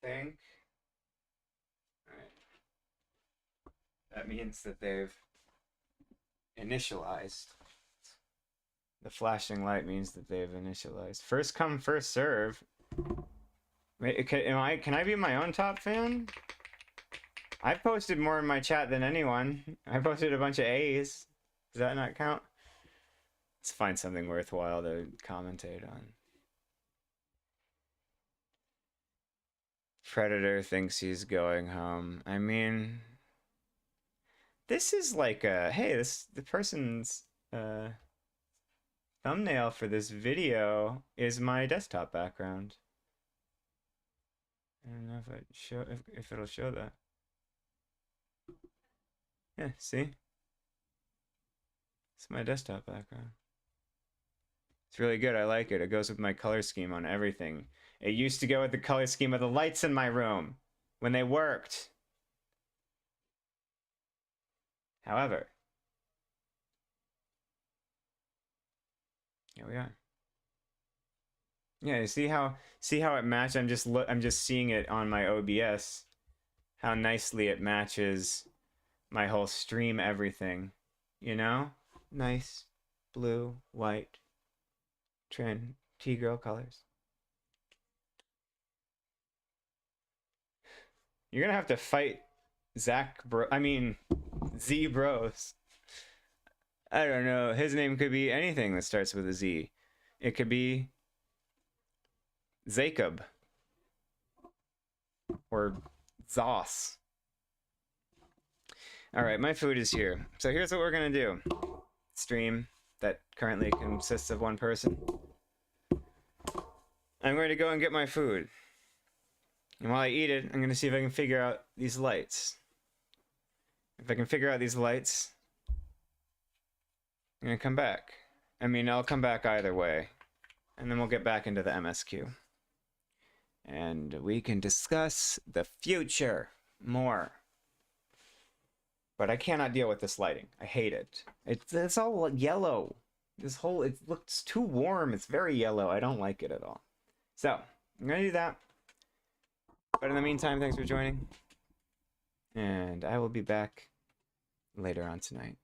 Think. Alright. That means that they've initialized. The flashing light means that they've initialized. First come, first serve. Wait, can I be my own top fan? I posted more in my chat than anyone. I posted a bunch of A's. Does that not count? Let's find something worthwhile to commentate on. Predator thinks he's going home. I mean, this is like a, hey, the person's thumbnail for this video is my desktop background. I don't know if it'll show that. Yeah, see? It's my desktop background. It's really good. I like it. It goes with my color scheme on everything. It used to go with the color scheme of the lights in my room when they worked. However, Here we are. Yeah, you see how it matched? I'm just seeing it on my OBS. How nicely it matches my whole stream everything. You know? Nice blue, white, T-girl colors. You're gonna have to fight Z Bros. I don't know. His name could be anything that starts with a Z. It could be Jacob or Zos. All right, my food is here. So here's what we're gonna do. Stream that currently consists of one person. I'm going to go and get my food. And while I eat it, I'm gonna see if I can figure out these lights. If I can figure out these lights, I'm gonna come back. I mean, I'll come back either way. And then we'll get back into the MSQ. And we can discuss the future more. But I cannot deal with this lighting. I hate it. It's all yellow. It looks too warm. It's very yellow. I don't like it at all. So, I'm gonna do that. But in the meantime, thanks for joining. And I will be back later on tonight.